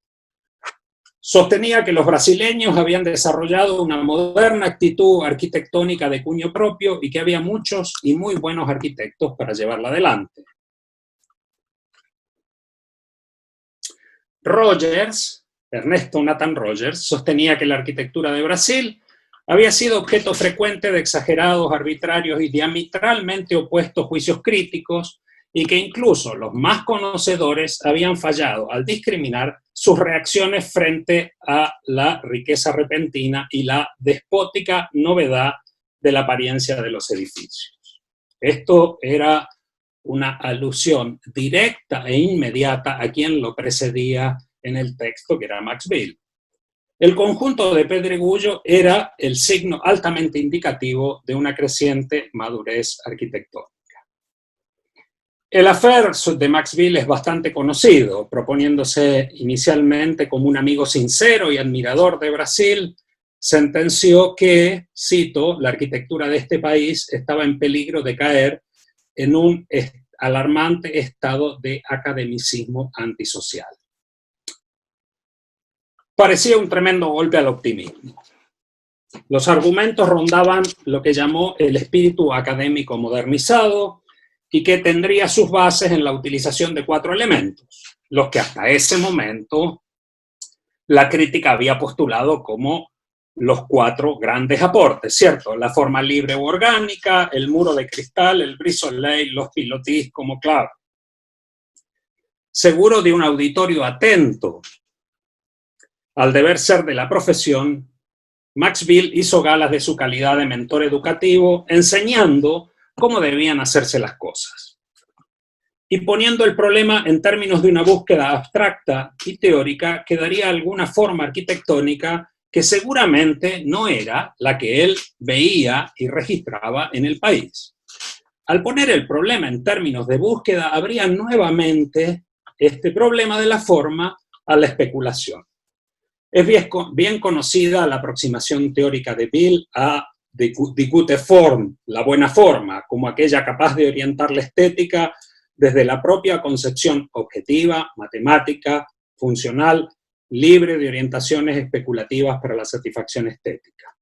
Sostenía que los brasileños habían desarrollado una moderna actitud arquitectónica de cuño propio y que había muchos y muy buenos arquitectos para llevarla adelante. Rogers, Ernesto Nathan Rogers, sostenía que la arquitectura de Brasil había sido objeto frecuente de exagerados, arbitrarios y diametralmente opuestos juicios críticos y que incluso los más conocedores habían fallado al discriminar sus reacciones frente a la riqueza repentina y la despótica novedad de la apariencia de los edificios. Esto era una alusión directa e inmediata a quien lo precedía en el texto, que era Max Bill. El conjunto de Pedregullo era el signo altamente indicativo de una creciente madurez arquitectónica. El affair de Max Bill es bastante conocido, proponiéndose inicialmente como un amigo sincero y admirador de Brasil, sentenció que, cito, la arquitectura de este país estaba en peligro de caer en un alarmante estado de academicismo antisocial. Parecía un tremendo golpe al optimismo. Los argumentos rondaban lo que llamó el espíritu académico modernizado y que tendría sus bases en la utilización de 4 elementos, los que hasta ese momento la crítica había postulado como los 4 grandes aportes, ¿cierto? La forma libre u orgánica, el muro de cristal, el Brise-Soleil, los pilotis como clave. Seguro de un auditorio atento al deber ser de la profesión, Max Bill hizo galas de su calidad de mentor educativo, enseñando cómo debían hacerse las cosas. Y poniendo el problema en términos de una búsqueda abstracta y teórica que daría alguna forma arquitectónica que seguramente no era la que él veía y registraba en el país. Al poner el problema en términos de búsqueda, habría nuevamente este problema de la forma a la especulación. Es bien conocida la aproximación teórica de Bill a die gute Form, la buena forma, como aquella capaz de orientar la estética desde la propia concepción objetiva, matemática, funcional, libre de orientaciones especulativas para la satisfacción estética.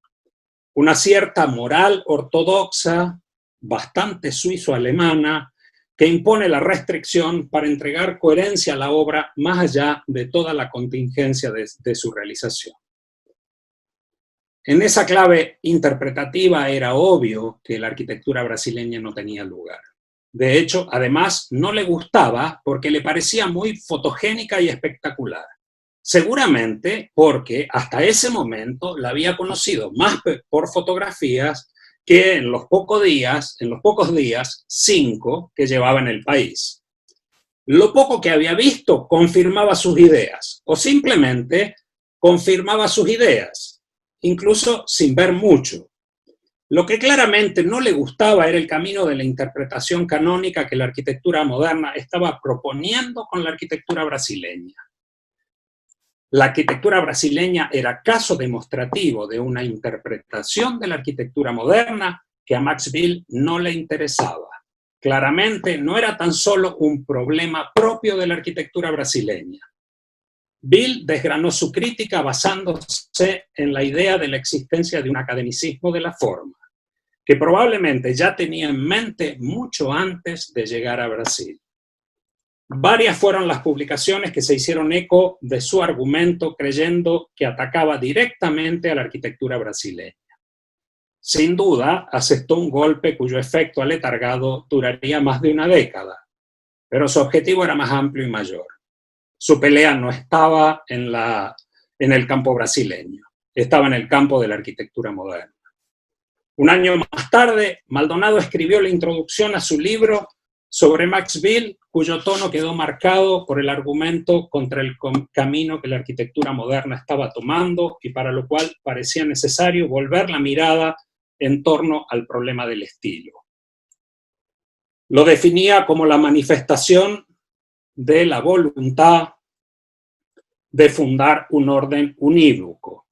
Una cierta moral ortodoxa, bastante suizo-alemana, que impone la restricción para entregar coherencia a la obra más allá de toda la contingencia de su realización. En esa clave interpretativa era obvio que la arquitectura brasileña no tenía lugar. De hecho, además, no le gustaba porque le parecía muy fotogénica y espectacular. Seguramente porque hasta ese momento la había conocido más por fotografías que en los pocos días, 5 que llevaba en el país. Lo poco que había visto confirmaba sus ideas, o simplemente confirmaba sus ideas, incluso sin ver mucho. Lo que claramente no le gustaba era el camino de la interpretación canónica que la arquitectura moderna estaba proponiendo con la arquitectura brasileña. La arquitectura brasileña era caso demostrativo de una interpretación de la arquitectura moderna que a Max Bill no le interesaba. Claramente no era tan solo un problema propio de la arquitectura brasileña. Bill desgranó su crítica basándose en la idea de la existencia de un academicismo de la forma, que probablemente ya tenía en mente mucho antes de llegar a Brasil. Varias fueron las publicaciones que se hicieron eco de su argumento creyendo que atacaba directamente a la arquitectura brasileña. Sin duda, asestó un golpe cuyo efecto aletargado duraría más de una década, pero su objetivo era más amplio y mayor. Su pelea no estaba en el campo brasileño, estaba en el campo de la arquitectura moderna. Un año más tarde, Maldonado escribió la introducción a su libro sobre Max Bill, cuyo tono quedó marcado por el argumento contra el camino que la arquitectura moderna estaba tomando y para lo cual parecía necesario volver la mirada en torno al problema del estilo. Lo definía como la manifestación de la voluntad de fundar un orden unívoco,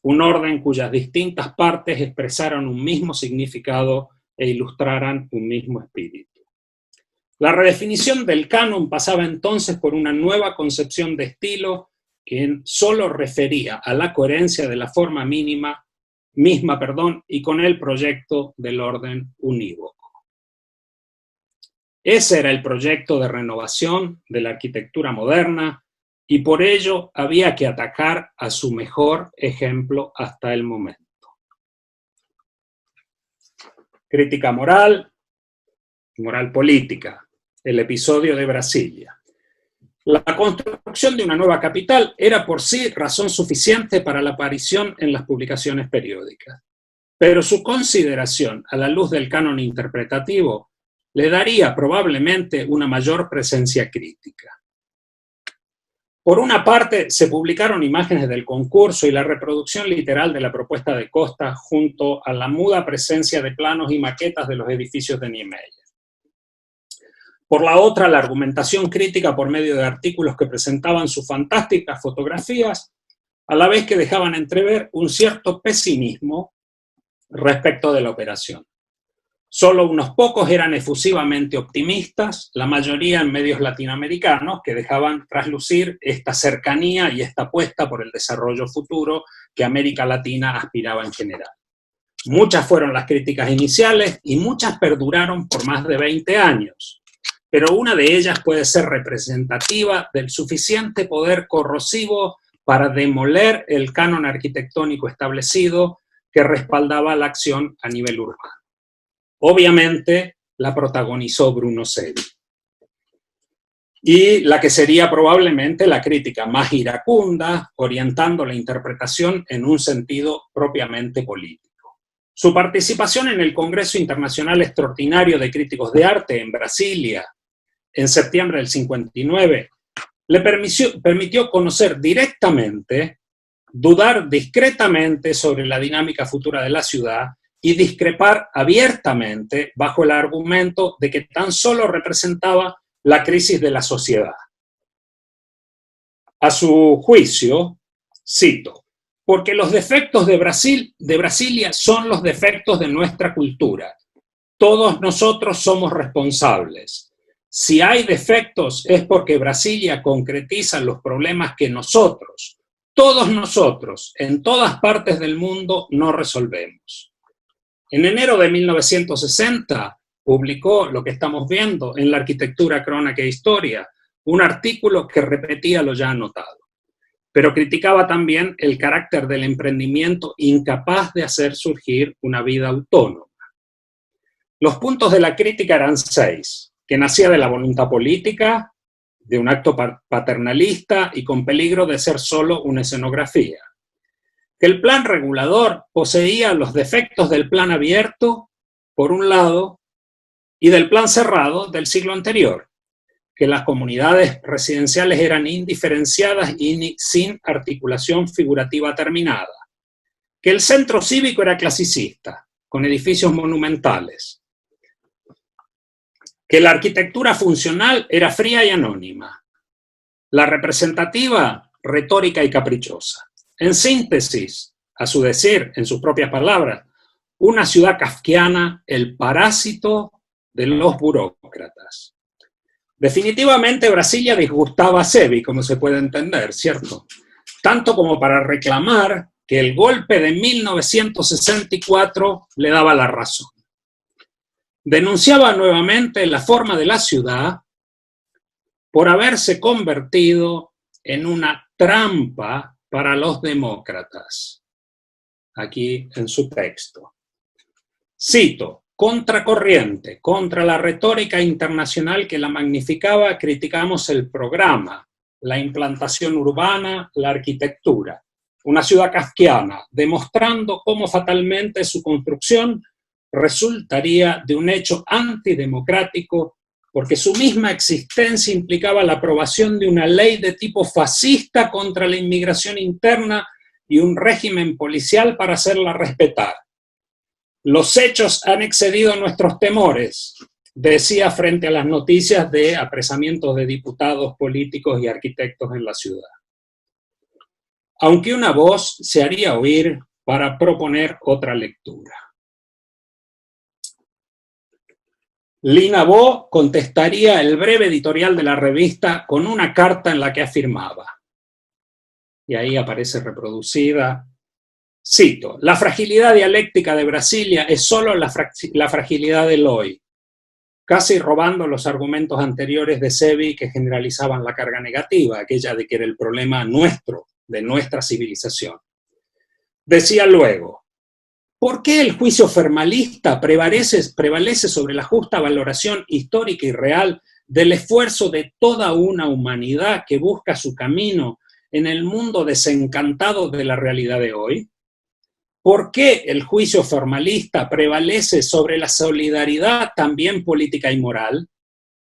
un orden cuyas distintas partes expresaran un mismo significado e ilustraran un mismo espíritu. La redefinición del canon pasaba entonces por una nueva concepción de estilo que solo refería a la coherencia de la forma misma, y con el proyecto del orden unívoco. Ese era el proyecto de renovación de la arquitectura moderna y por ello había que atacar a su mejor ejemplo hasta el momento. Crítica moral, moral política. El episodio de Brasilia. La construcción de una nueva capital era por sí razón suficiente para la aparición en las publicaciones periódicas, pero su consideración a la luz del canon interpretativo le daría probablemente una mayor presencia crítica. Por una parte, se publicaron imágenes del concurso y la reproducción literal de la propuesta de Costa junto a la muda presencia de planos y maquetas de los edificios de Niemeyer. Por la otra, la argumentación crítica por medio de artículos que presentaban sus fantásticas fotografías, a la vez que dejaban entrever un cierto pesimismo respecto de la operación. Solo unos pocos eran efusivamente optimistas, la mayoría en medios latinoamericanos que dejaban traslucir esta cercanía y esta apuesta por el desarrollo futuro que América Latina aspiraba en general. Muchas fueron las críticas iniciales y muchas perduraron por más de 20 años. Pero una de ellas puede ser representativa del suficiente poder corrosivo para demoler el canon arquitectónico establecido que respaldaba la acción a nivel urbano. Obviamente, la protagonizó Bruno Sevi. Y la que sería probablemente la crítica más iracunda, orientando la interpretación en un sentido propiamente político. Su participación en el Congreso Internacional Extraordinario de Críticos de Arte en Brasilia, en septiembre del 59, le permitió conocer directamente, dudar discretamente sobre la dinámica futura de la ciudad y discrepar abiertamente bajo el argumento de que tan solo representaba la crisis de la sociedad. A su juicio, cito, porque los defectos de Brasilia son los defectos de nuestra cultura. Todos nosotros somos responsables. Si hay defectos es porque Brasilia concretiza los problemas que nosotros, todos nosotros, en todas partes del mundo, no resolvemos. En enero de 1960 publicó lo que estamos viendo en la Arquitectura, Crónica e Historia, un artículo que repetía lo ya anotado, pero criticaba también el carácter del emprendimiento incapaz de hacer surgir una vida autónoma. Los puntos de la crítica eran 6. Que nacía de la voluntad política, de un acto paternalista y con peligro de ser solo una escenografía. que el plan regulador poseía los defectos del plan abierto, por un lado, y del plan cerrado del siglo anterior, que las comunidades residenciales eran indiferenciadas y sin articulación figurativa terminada, que el centro cívico era clasicista, con edificios monumentales, que la arquitectura funcional era fría y anónima, la representativa, retórica y caprichosa. En síntesis, a su decir, en sus propias palabras, una ciudad kafkiana, el parásito de los burócratas. Definitivamente Brasilia disgustaba a Sevi, como se puede entender, ¿cierto? Tanto como para reclamar que el golpe de 1964 le daba la razón. Denunciaba nuevamente la forma de la ciudad por haberse convertido en una trampa para los demócratas. Aquí en su texto. Cito: contracorriente, contra la retórica internacional que la magnificaba, criticamos el programa, la implantación urbana, la arquitectura. Una ciudad kafkiana, demostrando cómo fatalmente su construcción resultaría de un hecho antidemocrático, porque su misma existencia implicaba la aprobación de una ley de tipo fascista contra la inmigración interna y un régimen policial para hacerla respetar. Los hechos han excedido nuestros temores, decía frente a las noticias de apresamientos de diputados, políticos y arquitectos en la ciudad. Aunque una voz se haría oír para proponer otra lectura. Lina Bo contestaría el breve editorial de la revista con una carta en la que afirmaba, y ahí aparece reproducida, cito: la fragilidad dialéctica de Brasilia es solo la fragilidad del hoy, casi robando los argumentos anteriores de Sevi que generalizaban la carga negativa, aquella de que era el problema nuestro, de nuestra civilización. Decía luego: ¿por qué el juicio formalista prevalece sobre la justa valoración histórica y real del esfuerzo de toda una humanidad que busca su camino en el mundo desencantado de la realidad de hoy? ¿Por qué el juicio formalista prevalece sobre la solidaridad también política y moral?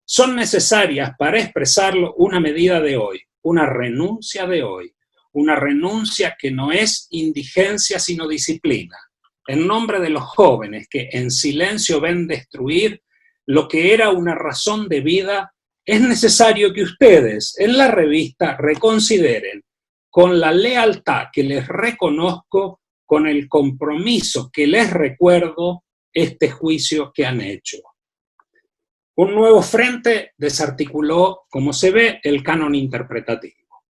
Son necesarias para expresarlo una medida de hoy, una renuncia de hoy, una renuncia que no es indigencia sino disciplina, en nombre de los jóvenes que en silencio ven destruir lo que era una razón de vida. Es necesario que ustedes en la revista reconsideren, con la lealtad que les reconozco, con el compromiso que les recuerdo, este juicio que han hecho. Un nuevo frente desarticuló, como se ve, el canon interpretativo.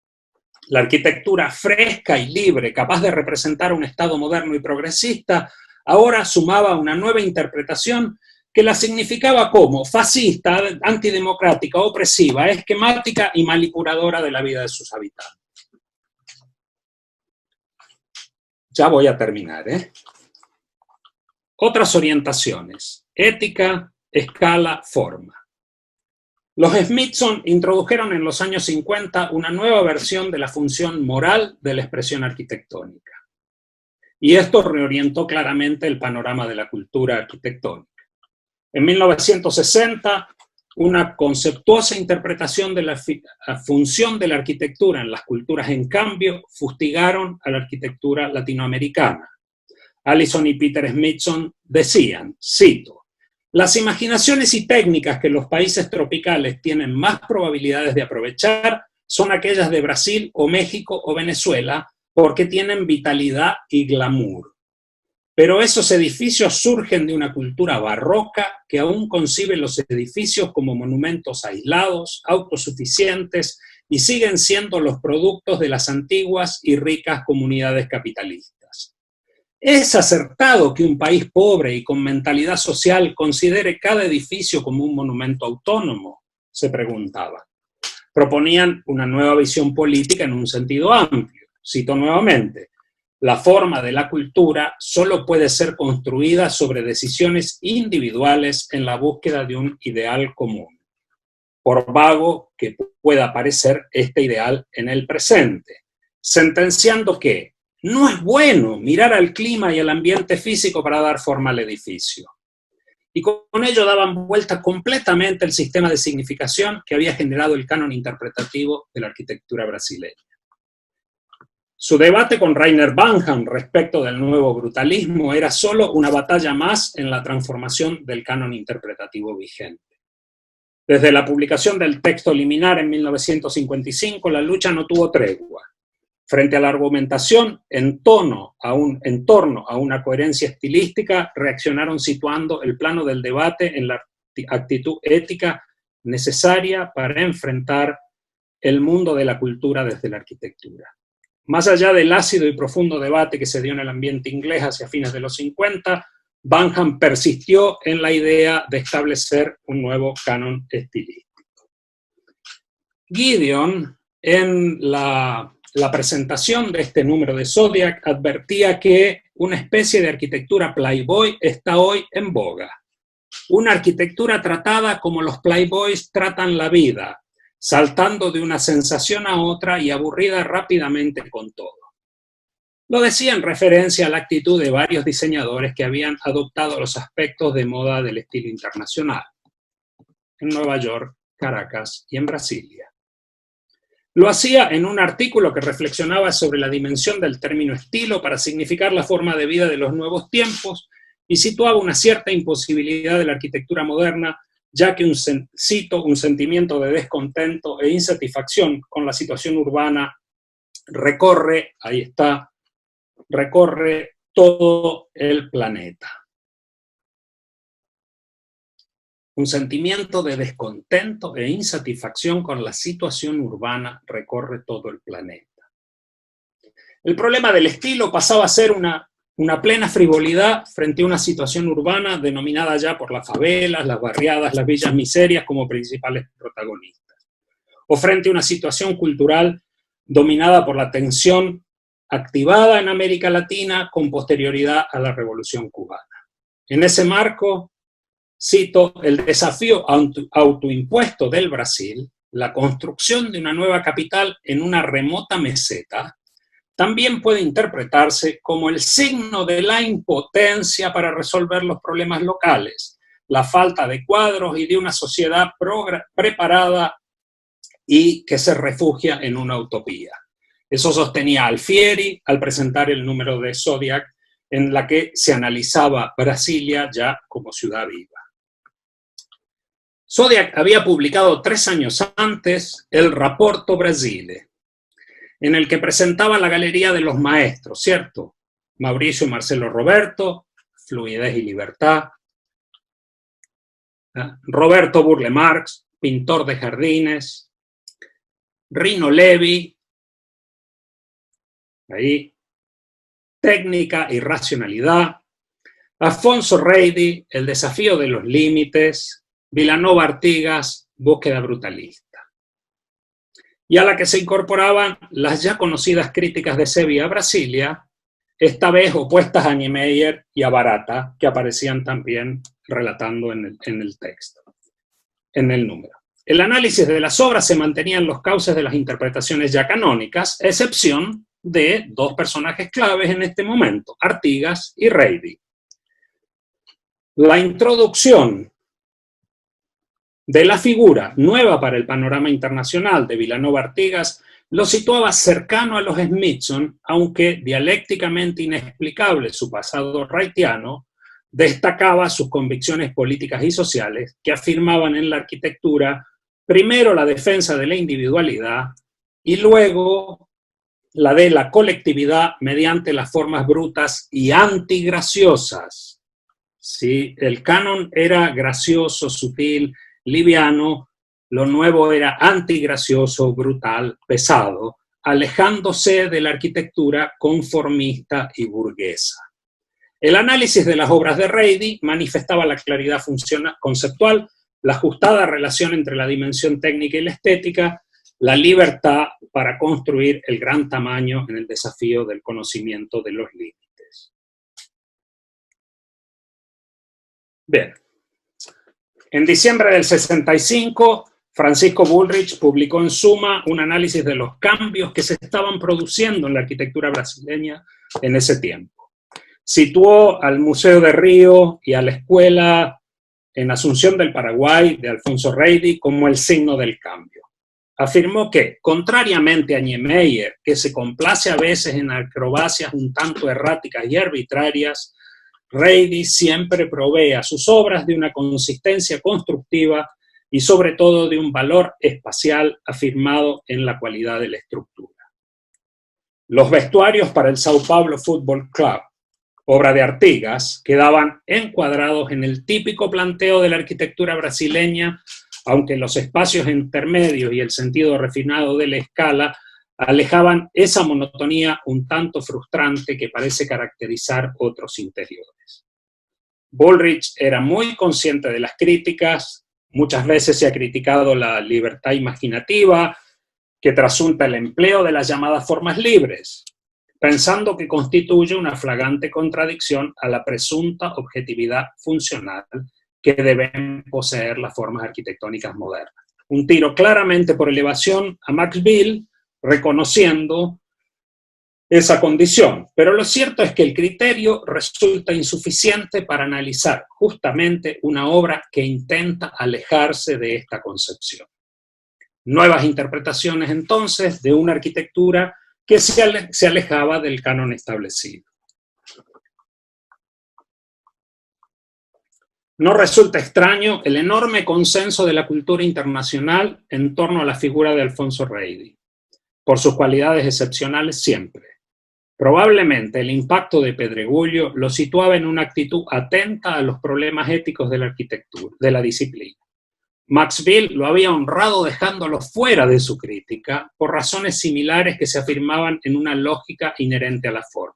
La arquitectura fresca y libre, capaz de representar un Estado moderno y progresista, ahora sumaba una nueva interpretación que la significaba como fascista, antidemocrática, opresiva, esquemática y manipuladora de la vida de sus habitantes. Ya voy a terminar, Otras orientaciones: ética, escala, forma. Los Smithson introdujeron en los años 50 una nueva versión de la función moral de la expresión arquitectónica. Y esto reorientó claramente el panorama de la cultura arquitectónica. En 1960, una conceptuosa interpretación de la función de la arquitectura en las culturas en cambio fustigaron a la arquitectura latinoamericana. Allison y Peter Smithson decían, cito: las imaginaciones y técnicas que los países tropicales tienen más probabilidades de aprovechar son aquellas de Brasil o México o Venezuela, porque tienen vitalidad y glamour. Pero esos edificios surgen de una cultura barroca que aún concibe los edificios como monumentos aislados, autosuficientes, y siguen siendo los productos de las antiguas y ricas comunidades capitalistas. ¿Es acertado que un país pobre y con mentalidad social considere cada edificio como un monumento autónomo?, se preguntaba. Proponían una nueva visión política en un sentido amplio. Cito nuevamente: la forma de la cultura solo puede ser construida sobre decisiones individuales en la búsqueda de un ideal común, por vago que pueda parecer este ideal en el presente, sentenciando que no es bueno mirar al clima y al ambiente físico para dar forma al edificio. Y con ello daban vuelta completamente el sistema de significación que había generado el canon interpretativo de la arquitectura brasileña. Su debate con Rainer Banham respecto del nuevo brutalismo era solo una batalla más en la transformación del canon interpretativo vigente. Desde la publicación del texto liminar en 1955, la lucha no tuvo tregua. Frente a la argumentación en torno a una coherencia estilística, reaccionaron situando el plano del debate en la actitud ética necesaria para enfrentar el mundo de la cultura desde la arquitectura. Más allá del ácido y profundo debate que se dio en el ambiente inglés hacia fines de los 50, Banham persistió en la idea de establecer un nuevo canon estilístico. Gideon, en la presentación de este número de Zodiac, advertía que una especie de arquitectura playboy está hoy en boga. Una arquitectura tratada como los playboys tratan la vida, saltando de una sensación a otra y aburrida rápidamente con todo. Lo decía en referencia a la actitud de varios diseñadores que habían adoptado los aspectos de moda del estilo internacional, en Nueva York, Caracas y en Brasilia. Lo hacía en un artículo que reflexionaba sobre la dimensión del término estilo para significar la forma de vida de los nuevos tiempos y situaba una cierta imposibilidad de la arquitectura moderna, ya que, cito, un sentimiento de descontento e insatisfacción con la situación urbana recorre todo el planeta. Un sentimiento de descontento e insatisfacción con la situación urbana recorre todo el planeta. El problema del estilo pasaba a ser una plena frivolidad frente a una situación urbana denominada ya por las favelas, las barriadas, las villas miserias como principales protagonistas, o frente a una situación cultural dominada por la tensión activada en América Latina con posterioridad a la Revolución Cubana. En ese marco, cito, el desafío autoimpuesto del Brasil, la construcción de una nueva capital en una remota meseta, también puede interpretarse como el signo de la impotencia para resolver los problemas locales, la falta de cuadros y de una sociedad preparada y que se refugia en una utopía. Eso sostenía Alfieri al presentar el número de Zodiac, en la que se analizaba Brasilia ya como ciudad viva. Zodiac había publicado 3 años antes el Rapporto Brasile, en el que presentaba la galería de los maestros, ¿cierto? Mauricio y Marcelo Roberto, Fluidez y Libertad. Roberto Burle Marx, pintor de jardines. Rino Levi, ahí, técnica y racionalidad. Afonso Reidi, el desafío de los límites. Vilanova Artigas, búsqueda brutalista. Y a la que se incorporaban las ya conocidas críticas de Sevi a Brasilia, esta vez opuestas a Niemeyer y a Barata, que aparecían también relatando en el texto, en el número. El análisis de las obras se mantenía en los cauces de las interpretaciones ya canónicas, a excepción de 2 personajes claves en este momento, Artigas y Reidi. La introducción de la figura nueva para el panorama internacional de Vilanova Artigas lo situaba cercano a los Smithson, aunque dialécticamente inexplicable su pasado wrightiano, destacaba sus convicciones políticas y sociales que afirmaban en la arquitectura primero la defensa de la individualidad y luego la de la colectividad mediante las formas brutas y antigraciosas. ¿Sí? El canon era gracioso, sutil, liviano, lo nuevo era antigracioso, brutal, pesado, alejándose de la arquitectura conformista y burguesa. El análisis de las obras de Reidi manifestaba la claridad conceptual, la ajustada relación entre la dimensión técnica y la estética, la libertad para construir el gran tamaño en el desafío del conocimiento de los límites. Bien. En diciembre del 65, Francisco Bullrich publicó en Suma un análisis de los cambios que se estaban produciendo en la arquitectura brasileña en ese tiempo. Situó al Museo de Río y a la escuela en Asunción del Paraguay de Alfonso Reidi como el signo del cambio. Afirmó que, contrariamente a Niemeyer, que se complace a veces en acrobacias un tanto erráticas y arbitrarias, Reidi siempre provee a sus obras de una consistencia constructiva y sobre todo de un valor espacial afirmado en la cualidad de la estructura. Los vestuarios para el Sao Paulo Football Club, obra de Artigas, quedaban encuadrados en el típico planteo de la arquitectura brasileña, aunque los espacios intermedios y el sentido refinado de la escala alejaban esa monotonía un tanto frustrante que parece caracterizar otros interiores. Bullrich era muy consciente de las críticas. Muchas veces se ha criticado la libertad imaginativa que trasunta el empleo de las llamadas formas libres, pensando que constituye una flagrante contradicción a la presunta objetividad funcional que deben poseer las formas arquitectónicas modernas. Un tiro claramente por elevación a Max Bill, reconociendo esa condición. Pero lo cierto es que el criterio resulta insuficiente para analizar justamente una obra que intenta alejarse de esta concepción. Nuevas interpretaciones entonces de una arquitectura que se alejaba del canon establecido. No resulta extraño el enorme consenso de la cultura internacional en torno a la figura de Alfonso Reidi, por sus cualidades excepcionales siempre. Probablemente el impacto de Pedregullo lo situaba en una actitud atenta a los problemas éticos de la arquitectura, de la disciplina. Max Bill lo había honrado dejándolo fuera de su crítica por razones similares que se afirmaban en una lógica inherente a la forma.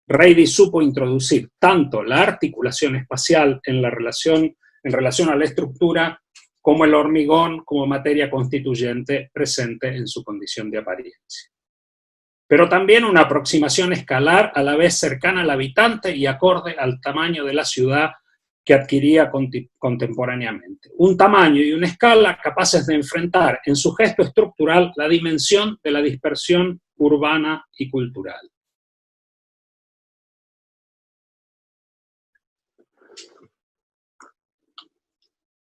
Reidi supo introducir tanto la articulación espacial en relación a la estructura como el hormigón como materia constituyente presente en su condición de apariencia. Pero también una aproximación escalar a la vez cercana al habitante y acorde al tamaño de la ciudad que adquiría contemporáneamente. Un tamaño y una escala capaces de enfrentar en su gesto estructural la dimensión de la dispersión urbana y cultural.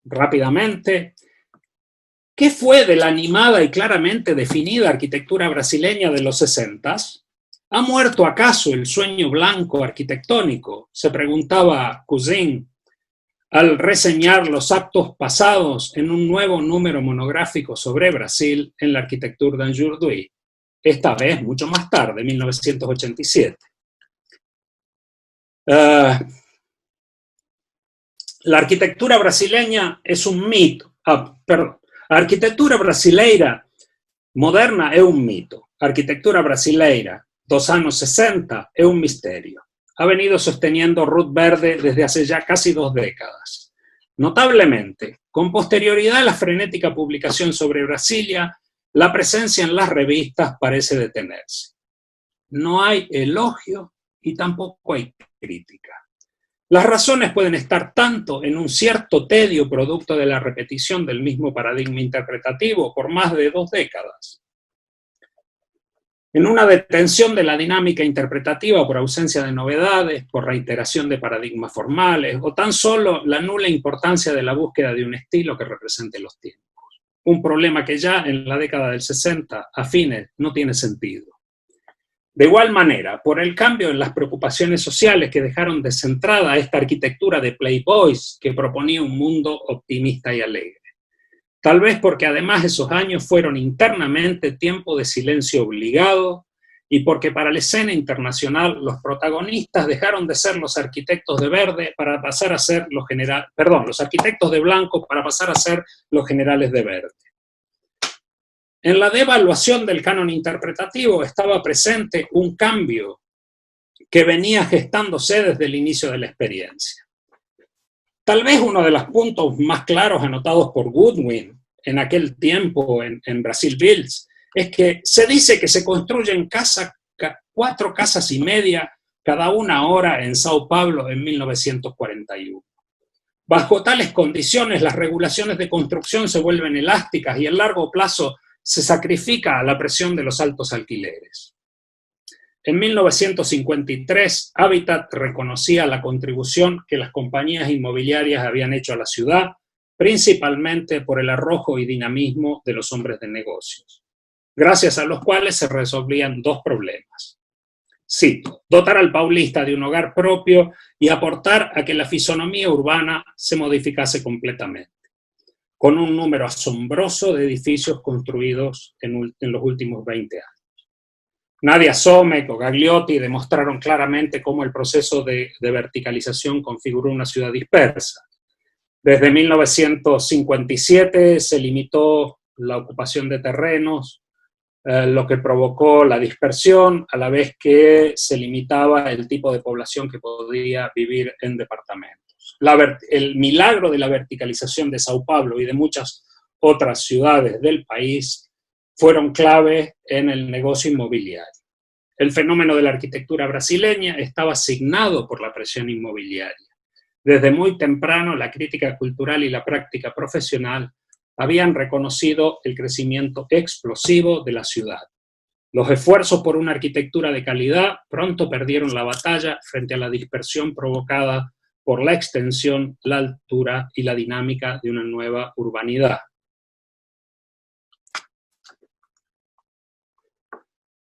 Rápidamente, ¿qué fue de la animada y claramente definida arquitectura brasileña de los 60s? ¿Ha muerto acaso el sueño blanco arquitectónico?, se preguntaba Cousin al reseñar los actos pasados en un nuevo número monográfico sobre Brasil en la arquitectura d'aujourd'hui, esta vez mucho más tarde, 1987. La arquitectura brasileña es un mito. La arquitectura brasileira moderna è un mito. La arquitectura brasileira dos años 60 è un misterio. Ha venido sosteniendo Ruth Verde desde hace ya casi 2 décadas. Notablemente, con posterioridad a la frenética publicación sobre Brasilia, la presencia en las revistas parece detenerse. No hay elogio y tampoco hay crítica. Las razones pueden estar tanto en un cierto tedio producto de la repetición del mismo paradigma interpretativo por más de 2 décadas, en una detención de la dinámica interpretativa por ausencia de novedades, por reiteración de paradigmas formales, o tan solo la nula importancia de la búsqueda de un estilo que represente los tiempos. Un problema que ya en la década del 60, a fines, no tiene sentido. De igual manera, por el cambio en las preocupaciones sociales que dejaron descentrada esta arquitectura de playboys que proponía un mundo optimista y alegre. Tal vez porque además esos años fueron internamente tiempo de silencio obligado y porque para la escena internacional los protagonistas dejaron de ser los arquitectos de verde para pasar a ser los arquitectos de blanco para pasar a ser los generales de verde. En la devaluación del canon interpretativo estaba presente un cambio que venía gestándose desde el inicio de la experiencia. Tal vez uno de los puntos más claros anotados por Goodwin en aquel tiempo en Brasil Builds es que se dice que se construyen 4 casas y media cada 1 hora en Sao Paulo en 1941. Bajo tales condiciones, las regulaciones de construcción se vuelven elásticas y a largo plazo se sacrifica a la presión de los altos alquileres. En 1953, Habitat reconocía la contribución que las compañías inmobiliarias habían hecho a la ciudad, principalmente por el arrojo y dinamismo de los hombres de negocios, gracias a los cuales se resolvían dos problemas. Cito, dotar al paulista de un hogar propio y aportar a que la fisonomía urbana se modificase completamente, con un número asombroso de edificios construidos en los últimos 20 años. Nadia Somek o Gagliotti demostraron claramente cómo el proceso de verticalización configuró una ciudad dispersa. Desde 1957 se limitó la ocupación de terrenos, lo que provocó la dispersión, a la vez que se limitaba el tipo de población que podía vivir en departamentos. El milagro de la verticalización de Sao Paulo y de muchas otras ciudades del país fueron clave en el negocio inmobiliario. El fenómeno de la arquitectura brasileña estaba asignado por la presión inmobiliaria. Desde muy temprano, la crítica cultural y la práctica profesional habían reconocido el crecimiento explosivo de la ciudad. Los esfuerzos por una arquitectura de calidad pronto perdieron la batalla frente a la dispersión provocada por la extensión, la altura y la dinámica de una nueva urbanidad.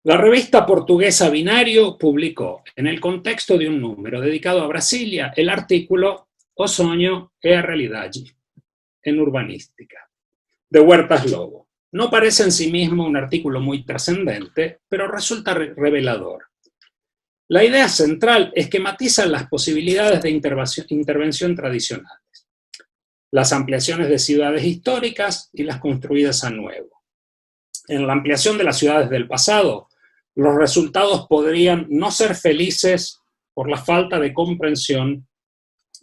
La revista portuguesa Binario publicó, en el contexto de un número dedicado a Brasilia, el artículo O sonho é a realidade, en urbanística, de Huertas Lobo. No parece en sí mismo un artículo muy trascendente, pero resulta revelador. La idea central es que matizan las posibilidades de intervención tradicionales, las ampliaciones de ciudades históricas y las construidas a nuevo. En la ampliación de las ciudades del pasado, los resultados podrían no ser felices por la falta de comprensión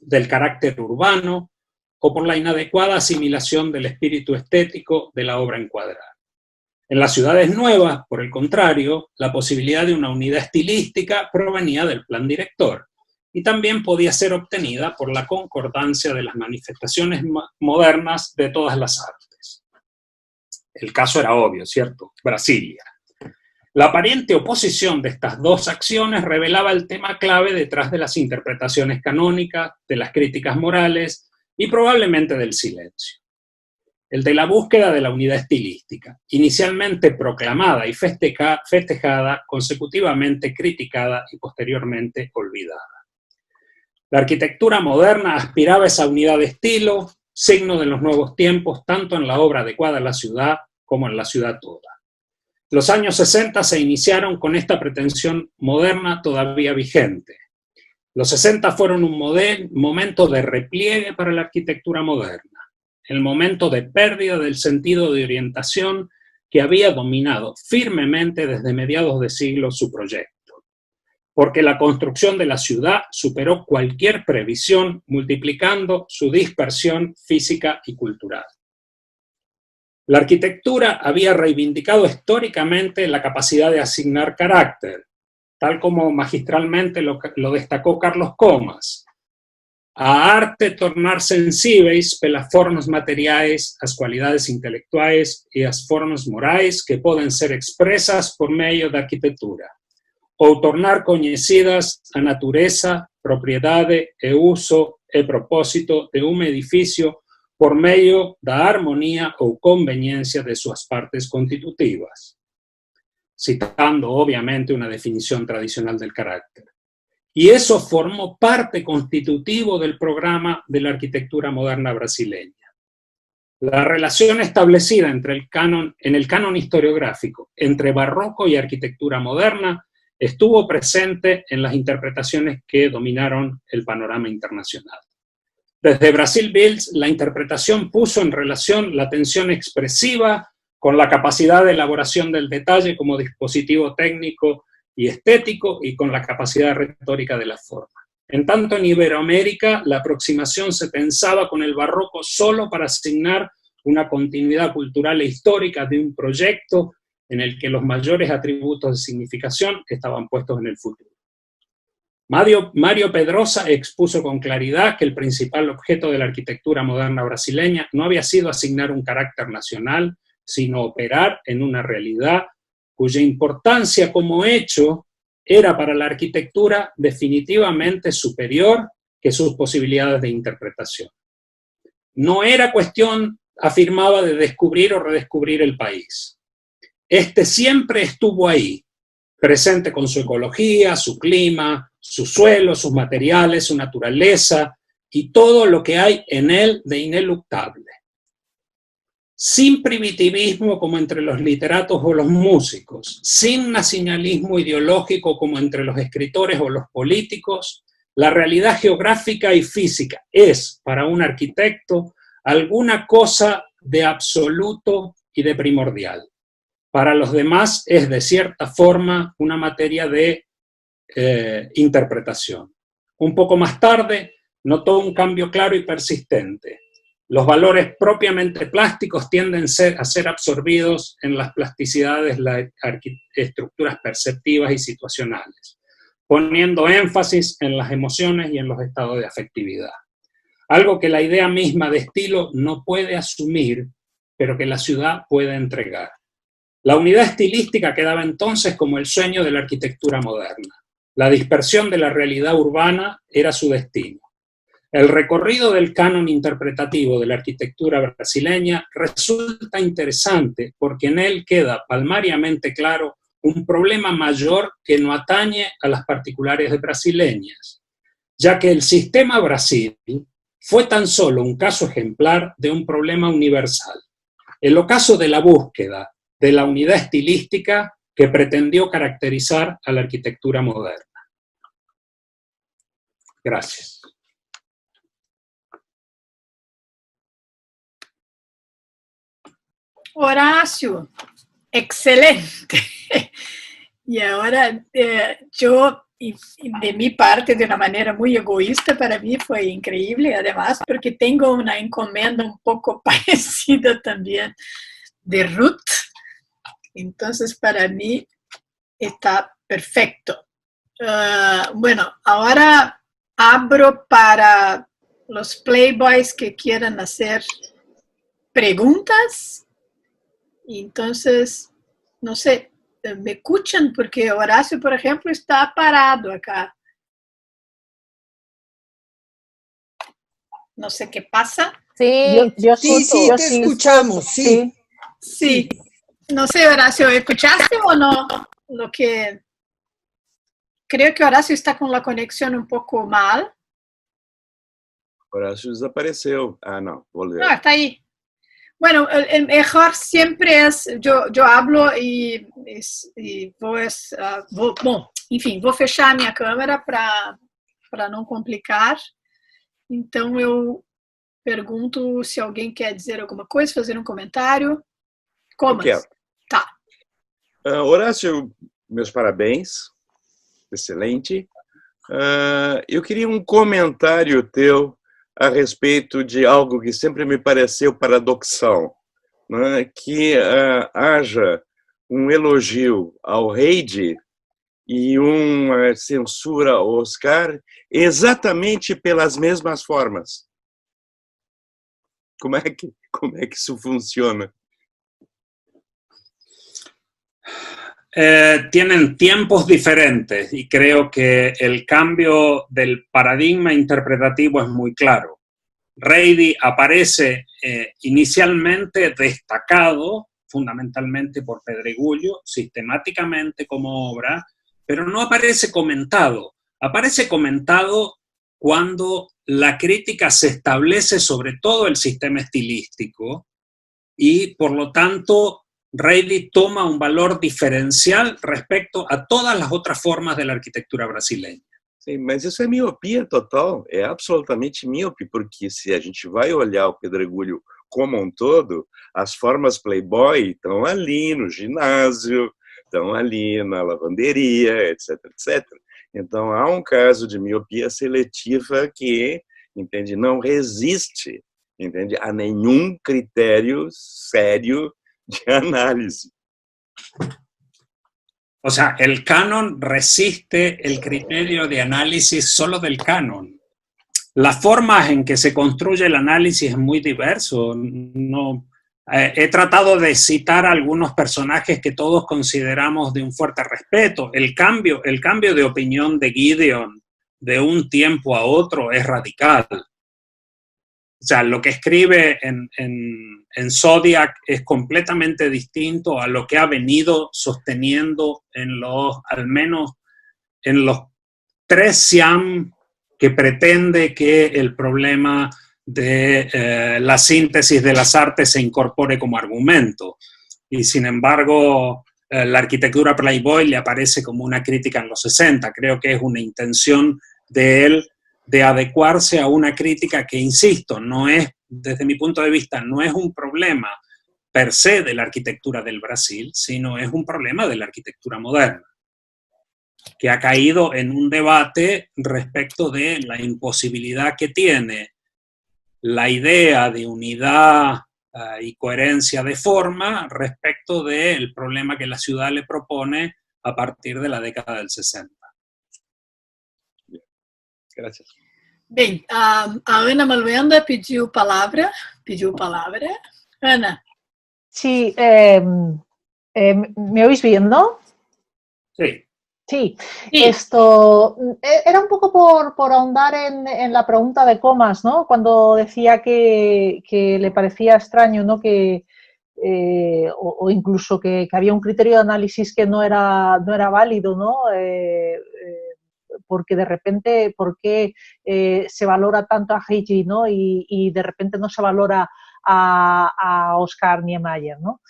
del carácter urbano o por la inadecuada asimilación del espíritu estético de la obra encuadrada. En las ciudades nuevas, por el contrario, la posibilidad de una unidad estilística provenía del plan director y también podía ser obtenida por la concordancia de las manifestaciones modernas de todas las artes. El caso era obvio, ¿cierto? Brasilia. La aparente oposición de estas dos acciones revelaba el tema clave detrás de las interpretaciones canónicas, de las críticas morales y probablemente del silencio. El de la búsqueda de la unidad estilística, inicialmente proclamada y festejada, consecutivamente criticada y posteriormente olvidada. La arquitectura moderna aspiraba a esa unidad de estilo, signo de los nuevos tiempos, tanto en la obra adecuada a la ciudad como en la ciudad toda. Los años 60 se iniciaron con esta pretensión moderna todavía vigente. Los 60 fueron un momento de repliegue para la arquitectura moderna, el momento de pérdida del sentido de orientación que había dominado firmemente desde mediados de siglo su proyecto, porque la construcción de la ciudad superó cualquier previsión, multiplicando su dispersión física y cultural. La arquitectura había reivindicado históricamente la capacidad de asignar carácter, tal como magistralmente lo destacó Carlos Comas. A arte tornar sensíveis pelas formas materiais, as cualidades intelectuais e as formas morais que poden ser expresas por medio da arquitectura, ou tornar coñecidas a natureza, propiedade e uso e propósito de un edificio por medio da armonía ou conveniencia de sus partes constitutivas, citando obviamente una definición tradicional del carácter. Y eso formó parte constitutivo del programa de la arquitectura moderna brasileña. La relación establecida en el canon historiográfico entre barroco y arquitectura moderna estuvo presente en las interpretaciones que dominaron el panorama internacional. Desde Brasil Builds, la interpretación puso en relación la tensión expresiva con la capacidad de elaboración del detalle como dispositivo técnico y estético y con la capacidad retórica de la forma. En tanto, en Iberoamérica, la aproximación se pensaba con el barroco solo para asignar una continuidad cultural e histórica de un proyecto en el que los mayores atributos de significación estaban puestos en el futuro. Mario Pedrosa expuso con claridad que el principal objeto de la arquitectura moderna brasileña no había sido asignar un carácter nacional, sino operar en una realidad cuya importancia como hecho era para la arquitectura definitivamente superior que sus posibilidades de interpretación. No era cuestión, afirmaba, de descubrir o redescubrir el país. Este siempre estuvo ahí, presente con su ecología, su clima, su suelo, sus materiales, su naturaleza y todo lo que hay en él de ineluctable. Sin primitivismo como entre los literatos o los músicos, sin nacionalismo ideológico como entre los escritores o los políticos, la realidad geográfica y física es, para un arquitecto, alguna cosa de absoluto y de primordial. Para los demás es, de cierta forma, una materia de interpretación. Un poco más tarde, notó un cambio claro y persistente. Los valores propiamente plásticos tienden a ser absorbidos en las plasticidades, las estructuras perceptivas y situacionales, poniendo énfasis en las emociones y en los estados de afectividad. Algo que la idea misma de estilo no puede asumir, pero que la ciudad puede entregar. La unidad estilística quedaba entonces como el sueño de la arquitectura moderna. La dispersión de la realidad urbana era su destino. El recorrido del canon interpretativo de la arquitectura brasileña resulta interesante porque en él queda palmariamente claro un problema mayor que no atañe a las particulares brasileñas, ya que el sistema Brasil fue tan solo un caso ejemplar de un problema universal, el ocaso de la búsqueda de la unidad estilística que pretendió caracterizar a la arquitectura moderna. Gracias. Horacio, excelente. Y ahora yo, de mi parte, de una manera muy egoísta, para mí fue increíble, además, porque tengo una encomienda un poco parecida también de Ruth. Entonces, para mí está perfecto. Bueno, ahora abro para los playboys que quieran hacer preguntas. Entonces, no sé, me escuchan porque Horacio, por ejemplo, está parado acá. No sé qué pasa. Sí, Sí, te escuchamos, sí. Sí. No sé, Horacio, ¿escuchaste o no? Lo que creo que Horacio está con la conexión un poco mal. Horacio desapareceu. Ah, no, volvió. No, está ahí. Bueno, el mejor siempre es, yo hablo y bom, enfim, vou fechar a minha câmera para não complicar. Então, eu pergunto se alguém quer dizer alguma coisa, fazer um comentário. Como? Eu quero. Tá. Horácio, meus parabéns. Excelente. Eu queria um comentário teu a respeito de algo que sempre me pareceu paradoxal, né? Que haja um elogio ao Heide e uma censura ao Oscar exatamente pelas mesmas formas. Como é que isso funciona? Tienen tiempos diferentes y creo que el cambio del paradigma interpretativo es muy claro. Reidy aparece inicialmente destacado, fundamentalmente por Pedregullo, sistemáticamente como obra, pero no aparece comentado. Aparece comentado cuando la crítica se establece sobre todo el sistema estilístico y, por lo tanto, Reidy toma un valor diferencial respecto a todas las otras formas de la arquitectura brasileña. Sim, mas isso é miopia total, é absolutamente míope, porque se a gente vai olhar o Pedregulho como um todo, as formas Playboy estão ali no ginásio, estão ali na lavanderia, etc, etc. Então, há um caso de miopia seletiva que, entende, não resiste, entende, a nenhum critério sério de análise. O sea, el canon resiste el criterio de análisis solo del canon. Las formas en que se construye el análisis es muy diverso. No, he tratado de citar a algunos personajes que todos consideramos de un fuerte respeto. El cambio de opinión de Gideon de un tiempo a otro es radical. O sea, lo que escribe en Zodiac es completamente distinto a lo que ha venido sosteniendo al menos en los 3 Siam que pretende que el problema de la síntesis de las artes se incorpore como argumento. Y sin embargo, la arquitectura Playboy le aparece como una crítica en los 60. Creo que es una intención de él de adecuarse a una crítica que, insisto, no es, desde mi punto de vista, no es un problema per se de la arquitectura del Brasil, sino es un problema de la arquitectura moderna, que ha caído en un debate respecto de la imposibilidad que tiene la idea de unidad y coherencia de forma respecto del problema que la ciudad le propone a partir de la década del 60. Gracias. Bem, a Ana Malvenda pediu palavra. Ana. Sí, ¿me oís bien, no? Sí. Sí, esto era un poco por ahondar en la pregunta de Comas, ¿no? Cuando decía que le parecía extraño, ¿no? O incluso que había un criterio de análisis que no era válido, ¿no? Porque de repente, ¿por qué se valora tanto a Heiji, ¿no? Y de repente no se valora a Oscar Niemeyer, ¿no?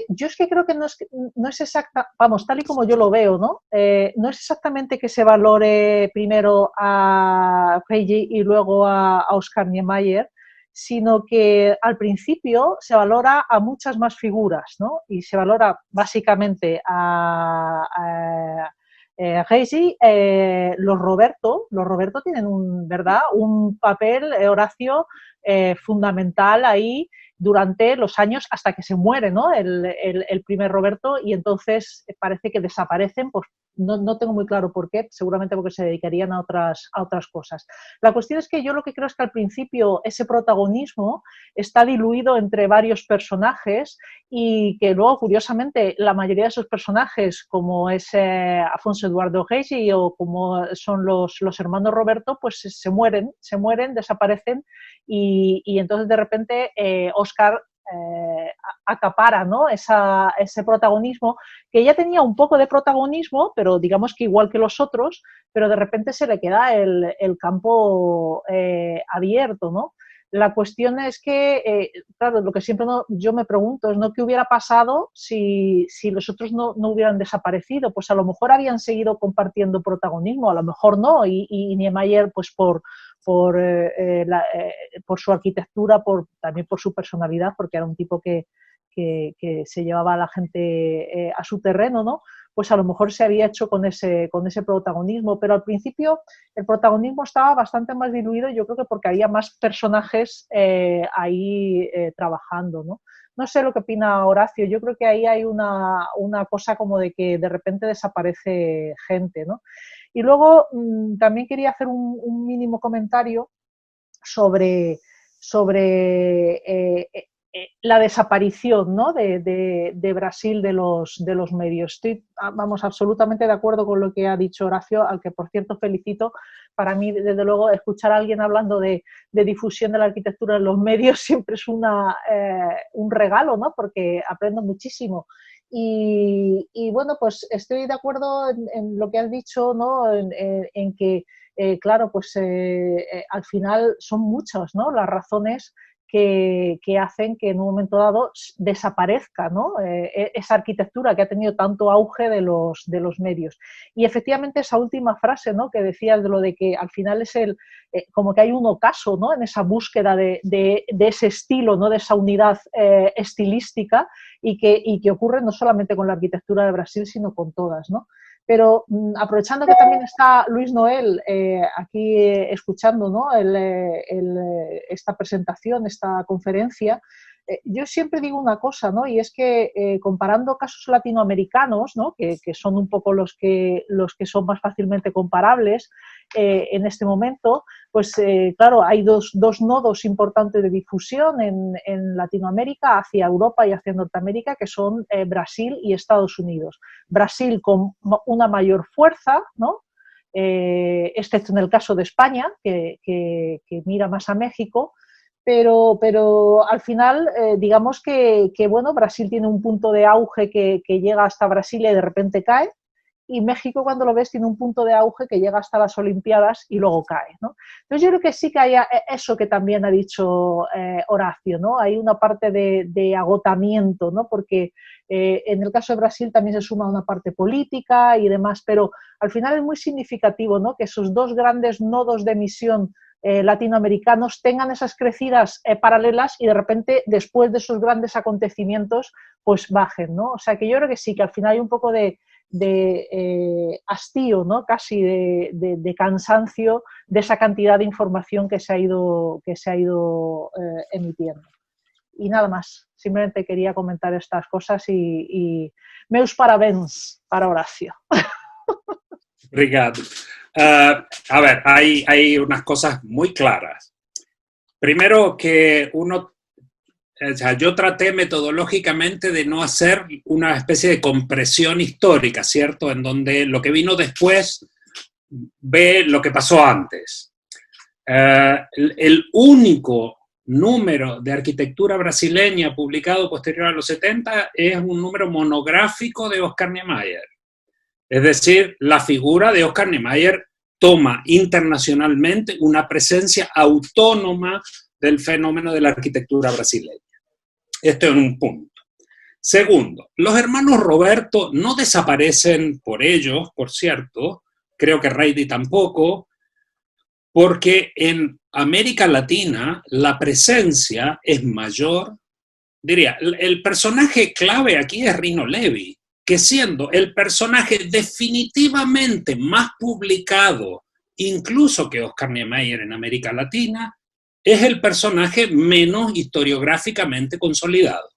Yo es que creo que no es exacta, vamos, tal y como yo lo veo, ¿no? No es exactamente que se valore primero a Heiji y luego a Oscar Niemeyer, sino que al principio se valora a muchas más figuras, ¿no? Y se valora básicamente a Heiji. Los Roberto tienen un papel, Horacio, fundamental ahí durante los años hasta que se muere, ¿no? el primer Roberto, y entonces parece que desaparecen, pues no tengo muy claro por qué, seguramente porque se dedicarían a otras cosas. La cuestión es que yo lo que creo es que al principio ese protagonismo está diluido entre varios personajes y que luego, curiosamente, la mayoría de esos personajes, como es Afonso Eduardo Heiji o como son los hermanos Roberto, pues se mueren, desaparecen, y entonces de repente Oscar acapara, ¿no? ese protagonismo, que ya tenía un poco de protagonismo, pero digamos que igual que los otros, pero de repente se le queda el campo abierto, ¿no? La cuestión es que, claro, lo que siempre yo me pregunto es, ¿no?, qué hubiera pasado si los otros no hubieran desaparecido. Pues a lo mejor habían seguido compartiendo protagonismo, a lo mejor no, y Niemeyer, pues por su arquitectura, también por su personalidad, porque era un tipo que se llevaba a la gente a su terreno, ¿no? Pues a lo mejor se había hecho con ese protagonismo, pero al principio el protagonismo estaba bastante más diluido, yo creo que porque había más personajes ahí trabajando, ¿no? No sé lo que opina Horacio, yo creo que ahí hay una cosa como de que de repente desaparece gente, ¿no? Y luego también quería hacer un mínimo comentario sobre la desaparición, ¿no?, de Brasil de los medios. Estoy, vamos, absolutamente de acuerdo con lo que ha dicho Horacio, al que por cierto felicito. Para mí, desde luego, escuchar a alguien hablando de difusión de la arquitectura en los medios siempre es un regalo, ¿no?, porque aprendo muchísimo. Y bueno, pues estoy de acuerdo en lo que has dicho, ¿no?, en que, claro, pues al final son muchas, ¿no?, las razones que hacen que en un momento dado desaparezca, ¿no?, esa arquitectura que ha tenido tanto auge de los medios. Y efectivamente esa última frase, ¿no?, que decías de lo de que al final es como que hay un ocaso, ¿no?, en esa búsqueda de ese estilo, ¿no?, de esa unidad estilística, y que ocurre no solamente con la arquitectura de Brasil, sino con todas, ¿no? Pero aprovechando que también está Luis Noel aquí escuchando, ¿no?, esta presentación, esta conferencia, yo siempre digo una cosa, ¿no? Y es que comparando casos latinoamericanos, ¿no? Que son un poco los que son más fácilmente comparables en este momento, pues claro, hay dos nodos importantes de difusión en Latinoamérica, hacia Europa y hacia Norteamérica, que son Brasil y Estados Unidos. Brasil con una mayor fuerza, ¿no? Excepto en el caso de España, que mira más a México, pero al final, digamos que, bueno, Brasil tiene un punto de auge que llega hasta Brasil y de repente cae, y México, cuando lo ves, tiene un punto de auge que llega hasta las Olimpiadas y luego cae, ¿no? Entonces yo creo que sí que hay eso que también ha dicho Horacio, ¿no? Hay una parte de agotamiento, ¿no? Porque en el caso de Brasil también se suma una parte política y demás, pero al final es muy significativo, ¿no? Que esos dos grandes nodos de emisión latinoamericanos tengan esas crecidas paralelas y de repente, después de esos grandes acontecimientos, pues bajen, ¿no? O sea que yo creo que sí, que al final hay un poco de hastío, ¿no? Casi de cansancio de esa cantidad de información que se ha ido emitiendo. Y nada más, simplemente quería comentar estas cosas y meus parabéns para Horacio. Obrigado. A ver, hay unas cosas muy claras. Primero que o sea, yo traté metodológicamente de no hacer una especie de compresión histórica, ¿cierto? En donde lo que vino después ve lo que pasó antes. El único número de arquitectura brasileña publicado posterior a los 70 es un número monográfico de Oscar Niemeyer. Es decir, la figura de Oscar Niemeyer toma internacionalmente una presencia autónoma del fenómeno de la arquitectura brasileña. Esto es un punto. Segundo, los hermanos Roberto no desaparecen por ellos, por cierto, creo que Reidi tampoco, porque en América Latina la presencia es mayor. Diría, el personaje clave aquí es Rino Levi, que siendo el personaje definitivamente más publicado, incluso que Oscar Niemeyer en América Latina, es el personaje menos historiográficamente consolidado.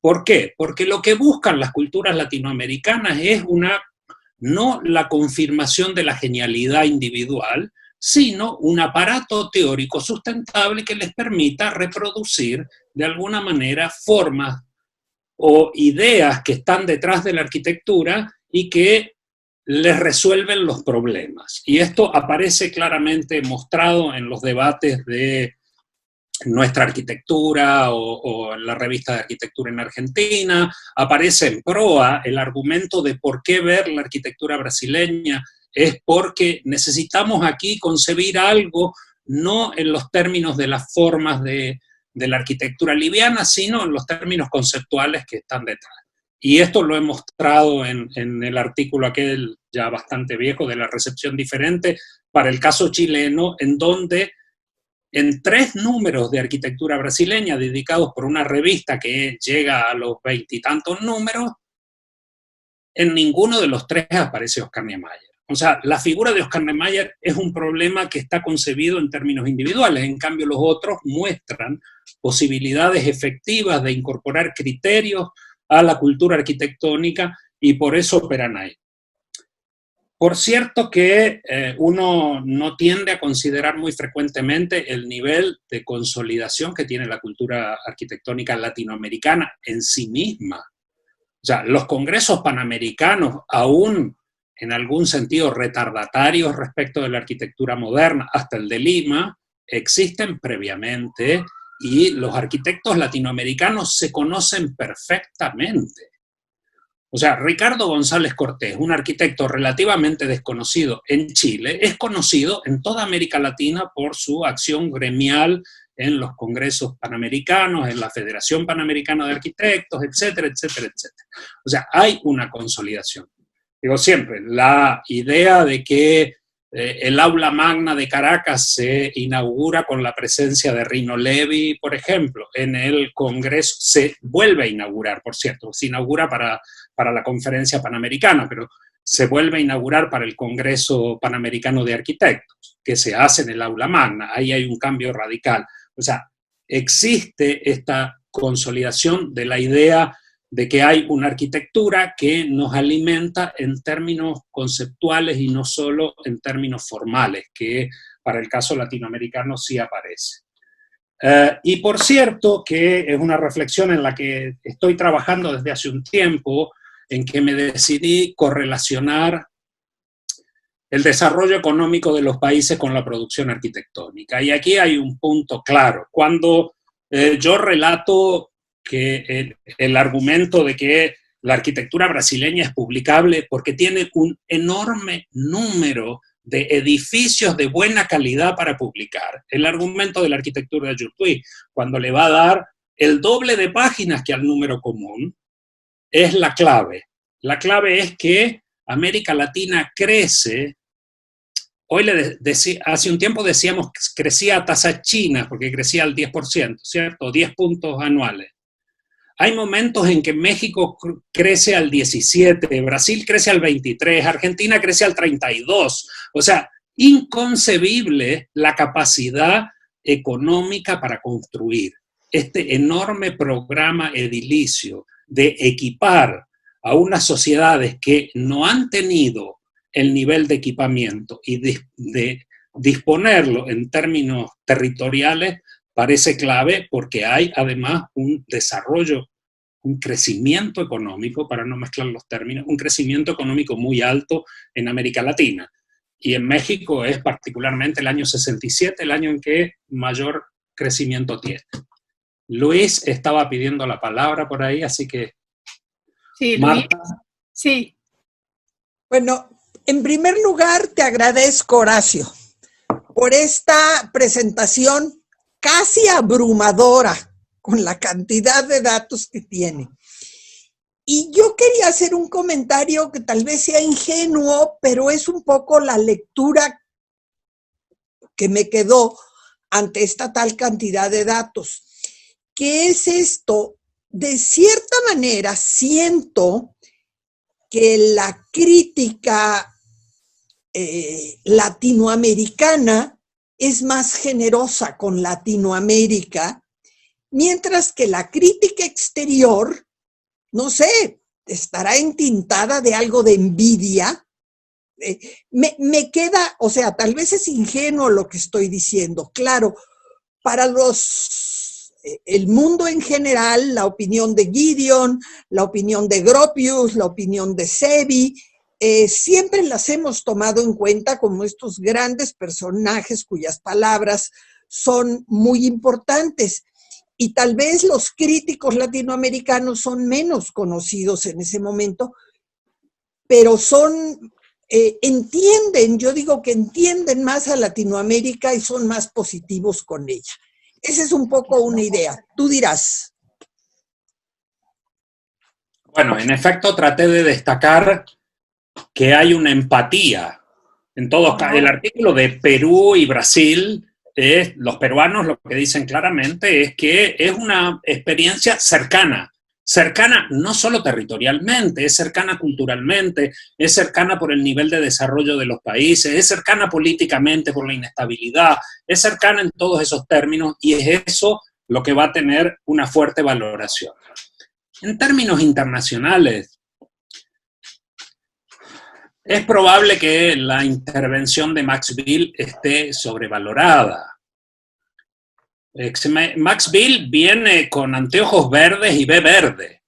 ¿Por qué? Porque lo que buscan las culturas latinoamericanas es no la confirmación de la genialidad individual, sino un aparato teórico sustentable que les permita reproducir de alguna manera formas o ideas que están detrás de la arquitectura y que les resuelven los problemas. Y esto aparece claramente mostrado en los debates de Nuestra Arquitectura o en la revista de arquitectura en Argentina. Aparece en Proa el argumento de por qué ver la arquitectura brasileña es porque necesitamos aquí concebir algo no en los términos de las formas de la arquitectura liviana, sino en los términos conceptuales que están detrás. Y esto lo he mostrado en el artículo aquel ya bastante viejo de la recepción diferente para el caso chileno, en donde en 3 números de arquitectura brasileña dedicados por una revista que llega a los 20 y tantos números, en ninguno de los 3 aparece Oscar Niemeyer. O sea, la figura de Oscar Niemeyer es un problema que está concebido en términos individuales, en cambio los otros muestran posibilidades efectivas de incorporar criterios a la cultura arquitectónica y por eso operan ahí. Por cierto que uno no tiende a considerar muy frecuentemente el nivel de consolidación que tiene la cultura arquitectónica latinoamericana en sí misma. O sea, los congresos panamericanos, aún en algún sentido retardatarios respecto de la arquitectura moderna, hasta el de Lima, existen previamente y los arquitectos latinoamericanos se conocen perfectamente. O sea, Ricardo González Cortés, un arquitecto relativamente desconocido en Chile, es conocido en toda América Latina por su acción gremial en los congresos panamericanos, en la Federación Panamericana de Arquitectos, etcétera, etcétera, etcétera. O sea, hay una consolidación. Digo siempre, la idea de que el aula magna de Caracas se inaugura con la presencia de Rino Levi, por ejemplo, en el Congreso, se vuelve a inaugurar, por cierto, se inaugura para la conferencia panamericana, pero se vuelve a inaugurar para el Congreso Panamericano de Arquitectos, que se hace en el aula magna, ahí hay un cambio radical. O sea, existe esta consolidación de la idea de que hay una arquitectura que nos alimenta en términos conceptuales y no solo en términos formales, que para el caso latinoamericano sí aparece. Y por cierto, que es una reflexión en la que estoy trabajando desde hace un tiempo, en que me decidí correlacionar el desarrollo económico de los países con la producción arquitectónica. Y aquí hay un punto claro. Cuando yo relato que el argumento de que la arquitectura brasileña es publicable porque tiene un enorme número de edificios de buena calidad para publicar. El argumento de la arquitectura de Jutuy, cuando le va a dar el doble de páginas que al número común, es la clave. La clave es que América Latina crece. Hoy hace un tiempo decíamos que crecía a tasa china, porque crecía al 10%, ¿cierto? 10 puntos anuales. Hay momentos en que México crece al 17, Brasil crece al 23, Argentina crece al 32. O sea, inconcebible la capacidad económica para construir este enorme programa edilicio de equipar a unas sociedades que no han tenido el nivel de equipamiento y de disponerlo en términos territoriales parece clave, porque hay además un desarrollo, un crecimiento económico, para no mezclar los términos, un crecimiento económico muy alto en América Latina. Y en México es particularmente el año 67 el año en que mayor crecimiento tiene. Luis estaba pidiendo la palabra por ahí, así que... Sí, Marta. Luis. Sí. Bueno, en primer lugar te agradezco, Horacio, por esta presentación casi abrumadora con la cantidad de datos que tiene. Y yo quería hacer un comentario que tal vez sea ingenuo, pero es un poco la lectura que me quedó ante esta tal cantidad de datos. ¿Qué es esto? De cierta manera siento que la crítica latinoamericana es más generosa con Latinoamérica, mientras que la crítica exterior, no sé, estará entintada de algo de envidia. Me queda, o sea, tal vez es ingenuo lo que estoy diciendo. Claro, para el mundo en general, la opinión de Gideon, la opinión de Gropius, la opinión de Sebi, siempre las hemos tomado en cuenta como estos grandes personajes cuyas palabras son muy importantes. Y tal vez los críticos latinoamericanos son menos conocidos en ese momento, pero entienden, yo digo que entienden más a Latinoamérica y son más positivos con ella. Esa es un poco una idea. Tú dirás. Bueno, en efecto traté de destacar que hay una empatía. En todos, el artículo de Perú y Brasil, los peruanos lo que dicen claramente es que es una experiencia cercana no solo territorialmente, es cercana culturalmente, es cercana por el nivel de desarrollo de los países, es cercana políticamente por la inestabilidad, es cercana en todos esos términos, y es eso lo que va a tener una fuerte valoración. En términos internacionales, es probable que la intervención de Max Bill esté sobrevalorada. Max Bill viene con anteojos verdes y ve verde.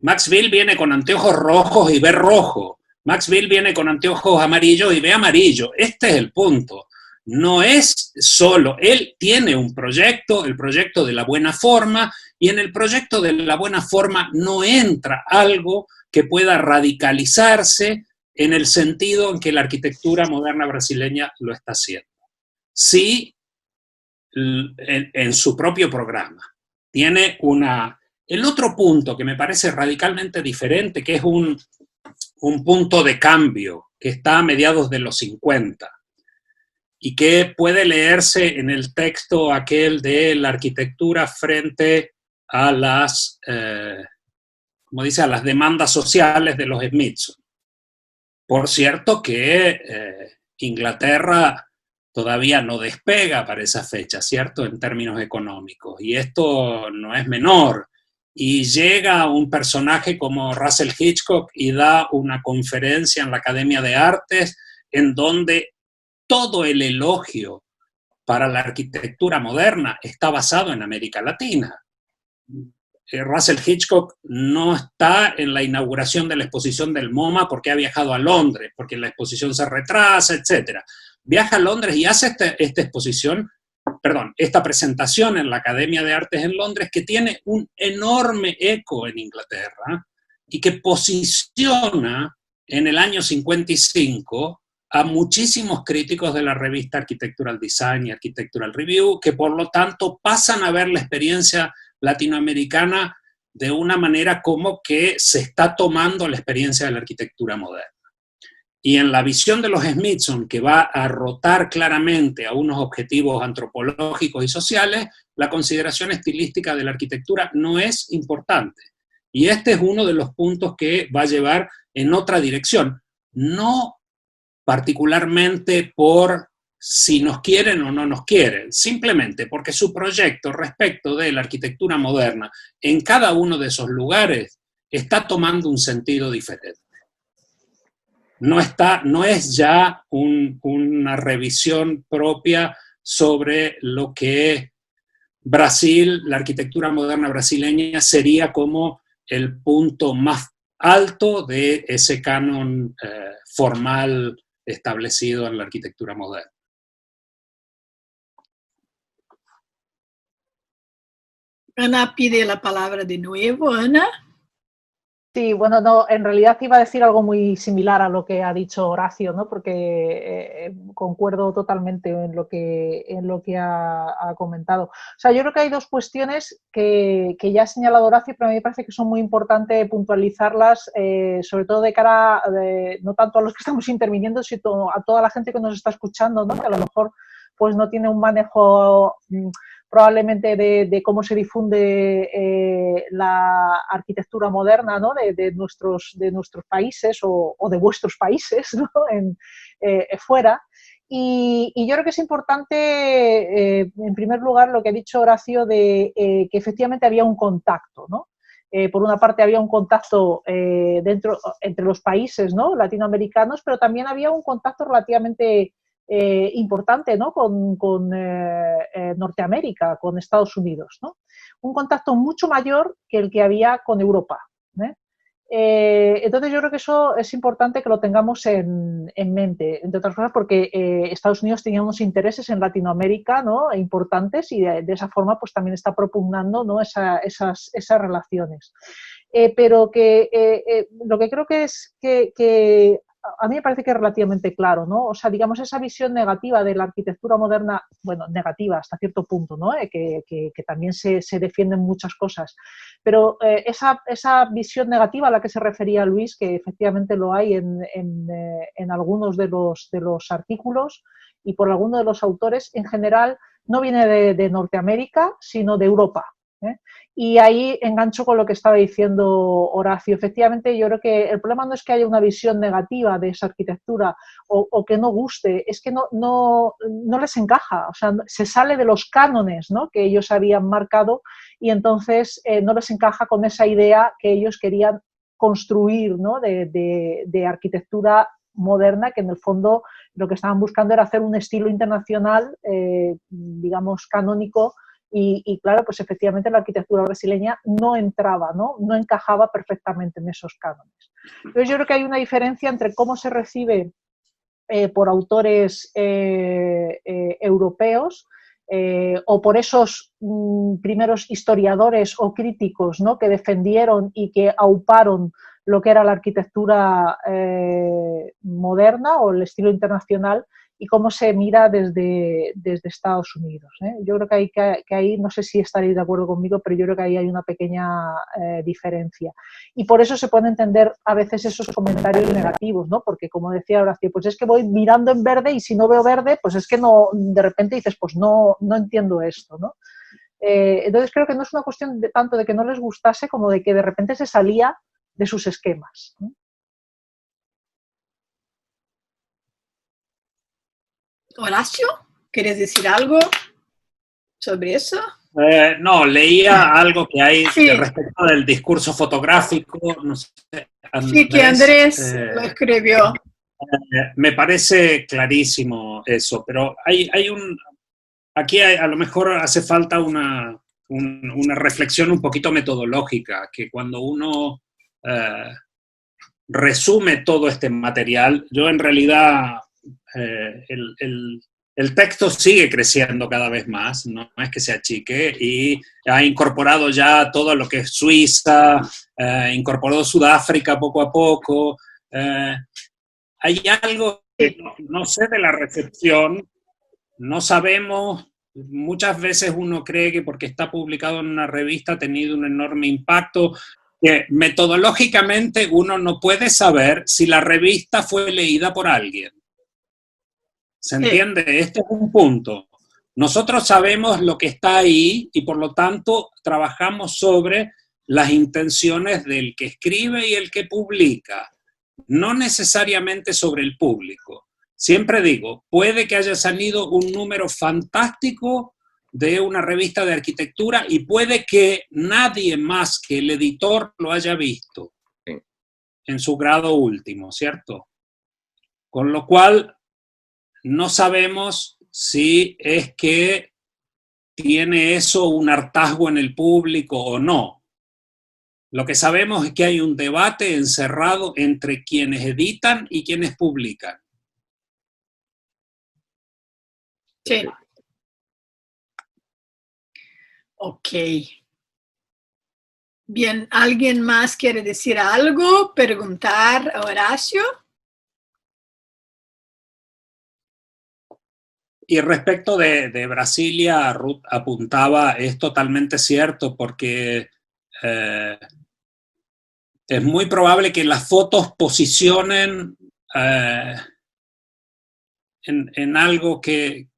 Max Bill viene con anteojos rojos y ve rojo. Max Bill viene con anteojos amarillos y ve amarillo. Este es el punto. No es solo, él tiene un proyecto, el proyecto de la buena forma, y en el proyecto de la buena forma no entra algo que pueda radicalizarse en el sentido en que la arquitectura moderna brasileña lo está haciendo. Sí, en su propio programa. Tiene el otro punto que me parece radicalmente diferente, que es un punto de cambio que está a mediados de los 50 y que puede leerse en el texto aquel de la arquitectura frente a las, como dice, a las demandas sociales de los Smithson. Por cierto que Inglaterra todavía no despega para esa fecha, ¿cierto? En términos económicos. Y esto no es menor. Y llega un personaje como Russell Hitchcock y da una conferencia en la Academia de Artes en donde todo el elogio para la arquitectura moderna está basado en América Latina. Russell Hitchcock no está en la inauguración de la exposición del MoMA porque ha viajado a Londres, porque la exposición se retrasa, etc. Viaja a Londres y hace esta presentación en la Academia de Artes en Londres, que tiene un enorme eco en Inglaterra y que posiciona en el año 55 a muchísimos críticos de la revista Architectural Design y Architectural Review, que por lo tanto pasan a ver la experiencia latinoamericana de una manera como que se está tomando la experiencia de la arquitectura moderna. Y en la visión de los Smithson, que va a rotar claramente a unos objetivos antropológicos y sociales, la consideración estilística de la arquitectura no es importante. Y este es uno de los puntos que va a llevar en otra dirección. No particularmente por si nos quieren o no nos quieren, simplemente porque su proyecto respecto de la arquitectura moderna en cada uno de esos lugares está tomando un sentido diferente. No es ya una revisión propia sobre lo que Brasil, la arquitectura moderna brasileña, sería como el punto más alto de ese canon formal establecido en la arquitectura moderna. Ana pide la palabra de nuevo. Ana. Sí, bueno, no, en realidad iba a decir algo muy similar a lo que ha dicho Horacio, ¿no? Porque concuerdo totalmente en lo que ha comentado. O sea, yo creo que hay dos cuestiones que ya ha señalado Horacio, pero a mí me parece que son muy importantes puntualizarlas, sobre todo de cara, no tanto a los que estamos interviniendo, sino a toda la gente que nos está escuchando, ¿no? Que a lo mejor pues no tiene un manejo probablemente de cómo se difunde la arquitectura moderna, ¿no? de nuestros países o de vuestros países, ¿no? Fuera. Y yo creo que es importante, en primer lugar, lo que ha dicho Horacio, de que efectivamente había un contacto, ¿no? Por una parte había un contacto entre los países, ¿no? latinoamericanos, pero también había un contacto relativamente importante, ¿no? con Norteamérica, con Estados Unidos, ¿no? Un contacto mucho mayor que el que había con Europa. Entonces yo creo que eso es importante que lo tengamos en mente, entre otras cosas porque Estados Unidos tenía unos intereses en Latinoamérica, ¿no? importantes, y de esa forma pues también está propugnando, ¿no? esas relaciones. Pero que lo que creo que es que a mí me parece que es relativamente claro, ¿no? O sea, digamos, esa visión negativa de la arquitectura moderna, bueno, negativa hasta cierto punto, ¿no? Que también se defienden muchas cosas, pero esa visión negativa a la que se refería Luis, que efectivamente lo hay en algunos de los artículos y por algunos de los autores, en general no viene de Norteamérica, sino de Europa. Y ahí engancho con lo que estaba diciendo Horacio. Efectivamente, yo creo que el problema no es que haya una visión negativa de esa arquitectura o que no guste, es que no les encaja, o sea, se sale de los cánones, ¿no? que ellos habían marcado y entonces no les encaja con esa idea que ellos querían construir, ¿no? de arquitectura moderna, que en el fondo lo que estaban buscando era hacer un estilo internacional, digamos, canónico. Y claro, pues efectivamente la arquitectura brasileña no entraba, no encajaba perfectamente en esos cánones. Entonces yo creo que hay una diferencia entre cómo se recibe por autores europeos o por esos primeros historiadores o críticos, ¿no? que defendieron y que auparon lo que era la arquitectura moderna o el estilo internacional, y cómo se mira desde Estados Unidos. Yo creo que ahí, no sé si estaréis de acuerdo conmigo, pero yo creo que ahí hay una pequeña diferencia. Y por eso se pueden entender a veces esos comentarios negativos, ¿no? Porque como decía Horacio, pues es que voy mirando en verde y si no veo verde, pues es que no, de repente dices, pues no entiendo esto, ¿no? Entonces creo que no es una cuestión tanto de que no les gustase como de que de repente se salía de sus esquemas, ¿no? Horacio, ¿quieres decir algo sobre eso? No, leía algo que hay Sí. respecto del discurso fotográfico. No sé, Sí, que Andrés lo escribió. Me parece clarísimo eso, pero aquí a lo mejor hace falta una reflexión un poquito metodológica, que cuando uno resume todo este material, yo en realidad el texto sigue creciendo cada vez más, no es que se achique, y ha incorporado ya todo lo que es Suiza, incorporó Sudáfrica poco a poco. Hay algo que no sé de la recepción, no sabemos, muchas veces uno cree que porque está publicado en una revista ha tenido un enorme impacto, que metodológicamente uno no puede saber si la revista fue leída por alguien. ¿Se entiende? Este es un punto. Nosotros sabemos lo que está ahí y por lo tanto trabajamos sobre las intenciones del que escribe y el que publica, no necesariamente sobre el público. Siempre digo, puede que haya salido un número fantástico de una revista de arquitectura y puede que nadie más que el editor lo haya visto en su grado último, ¿cierto? Con lo cual, no sabemos si es que tiene eso un hartazgo en el público o no. Lo que sabemos es que hay un debate encerrado entre quienes editan y quienes publican. Sí. Ok. Bien, ¿alguien más quiere decir algo? ¿Preguntar a Horacio? Y respecto de Brasilia, Ruth apuntaba, es totalmente cierto porque es muy probable que las fotos posicionen en algo que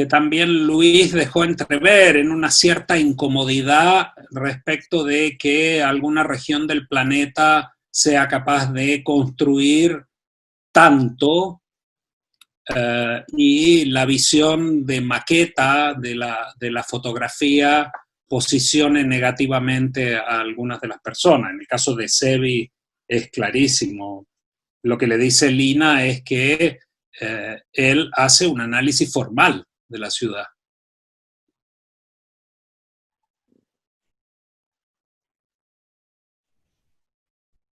también Luis dejó entrever, en una cierta incomodidad respecto de que alguna región del planeta sea capaz de construir tanto y la visión de maqueta de la fotografía posicione negativamente a algunas de las personas. En el caso de Sebi es clarísimo. Lo que le dice Lina es que él hace un análisis formal de la ciudad.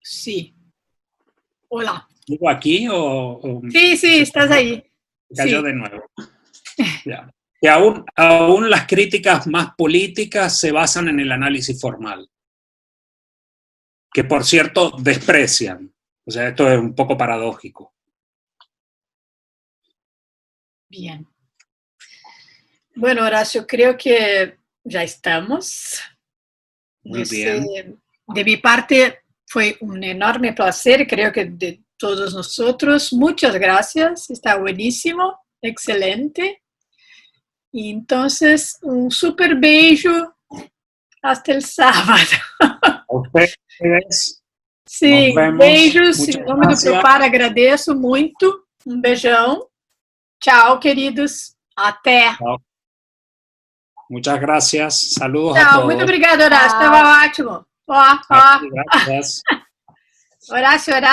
Sí. Hola. ¿Digo aquí o Sí, estás ahí. Cayó Sí. de nuevo. Ya. Que aún las críticas más políticas se basan en el análisis formal. Que, por cierto, desprecian. O sea, esto es un poco paradójico. Bien. Bueno, Horacio, creo que ya estamos. Muy bien. De mi parte fue un enorme placer, creo que de todos nosotros. Muchas gracias, está buenísimo, excelente. Y entonces, un super beijo hasta el sábado. A ustedes. Sim, beijos. Em nome do Propar, agradeço muito. Um beijão. Tchau, queridos. Até. Tchau. Muchas gracias. Saludos Tchau, a todos. muito obrigada, Horácio. Estava ótimo. Ó. Gracias. Horácio.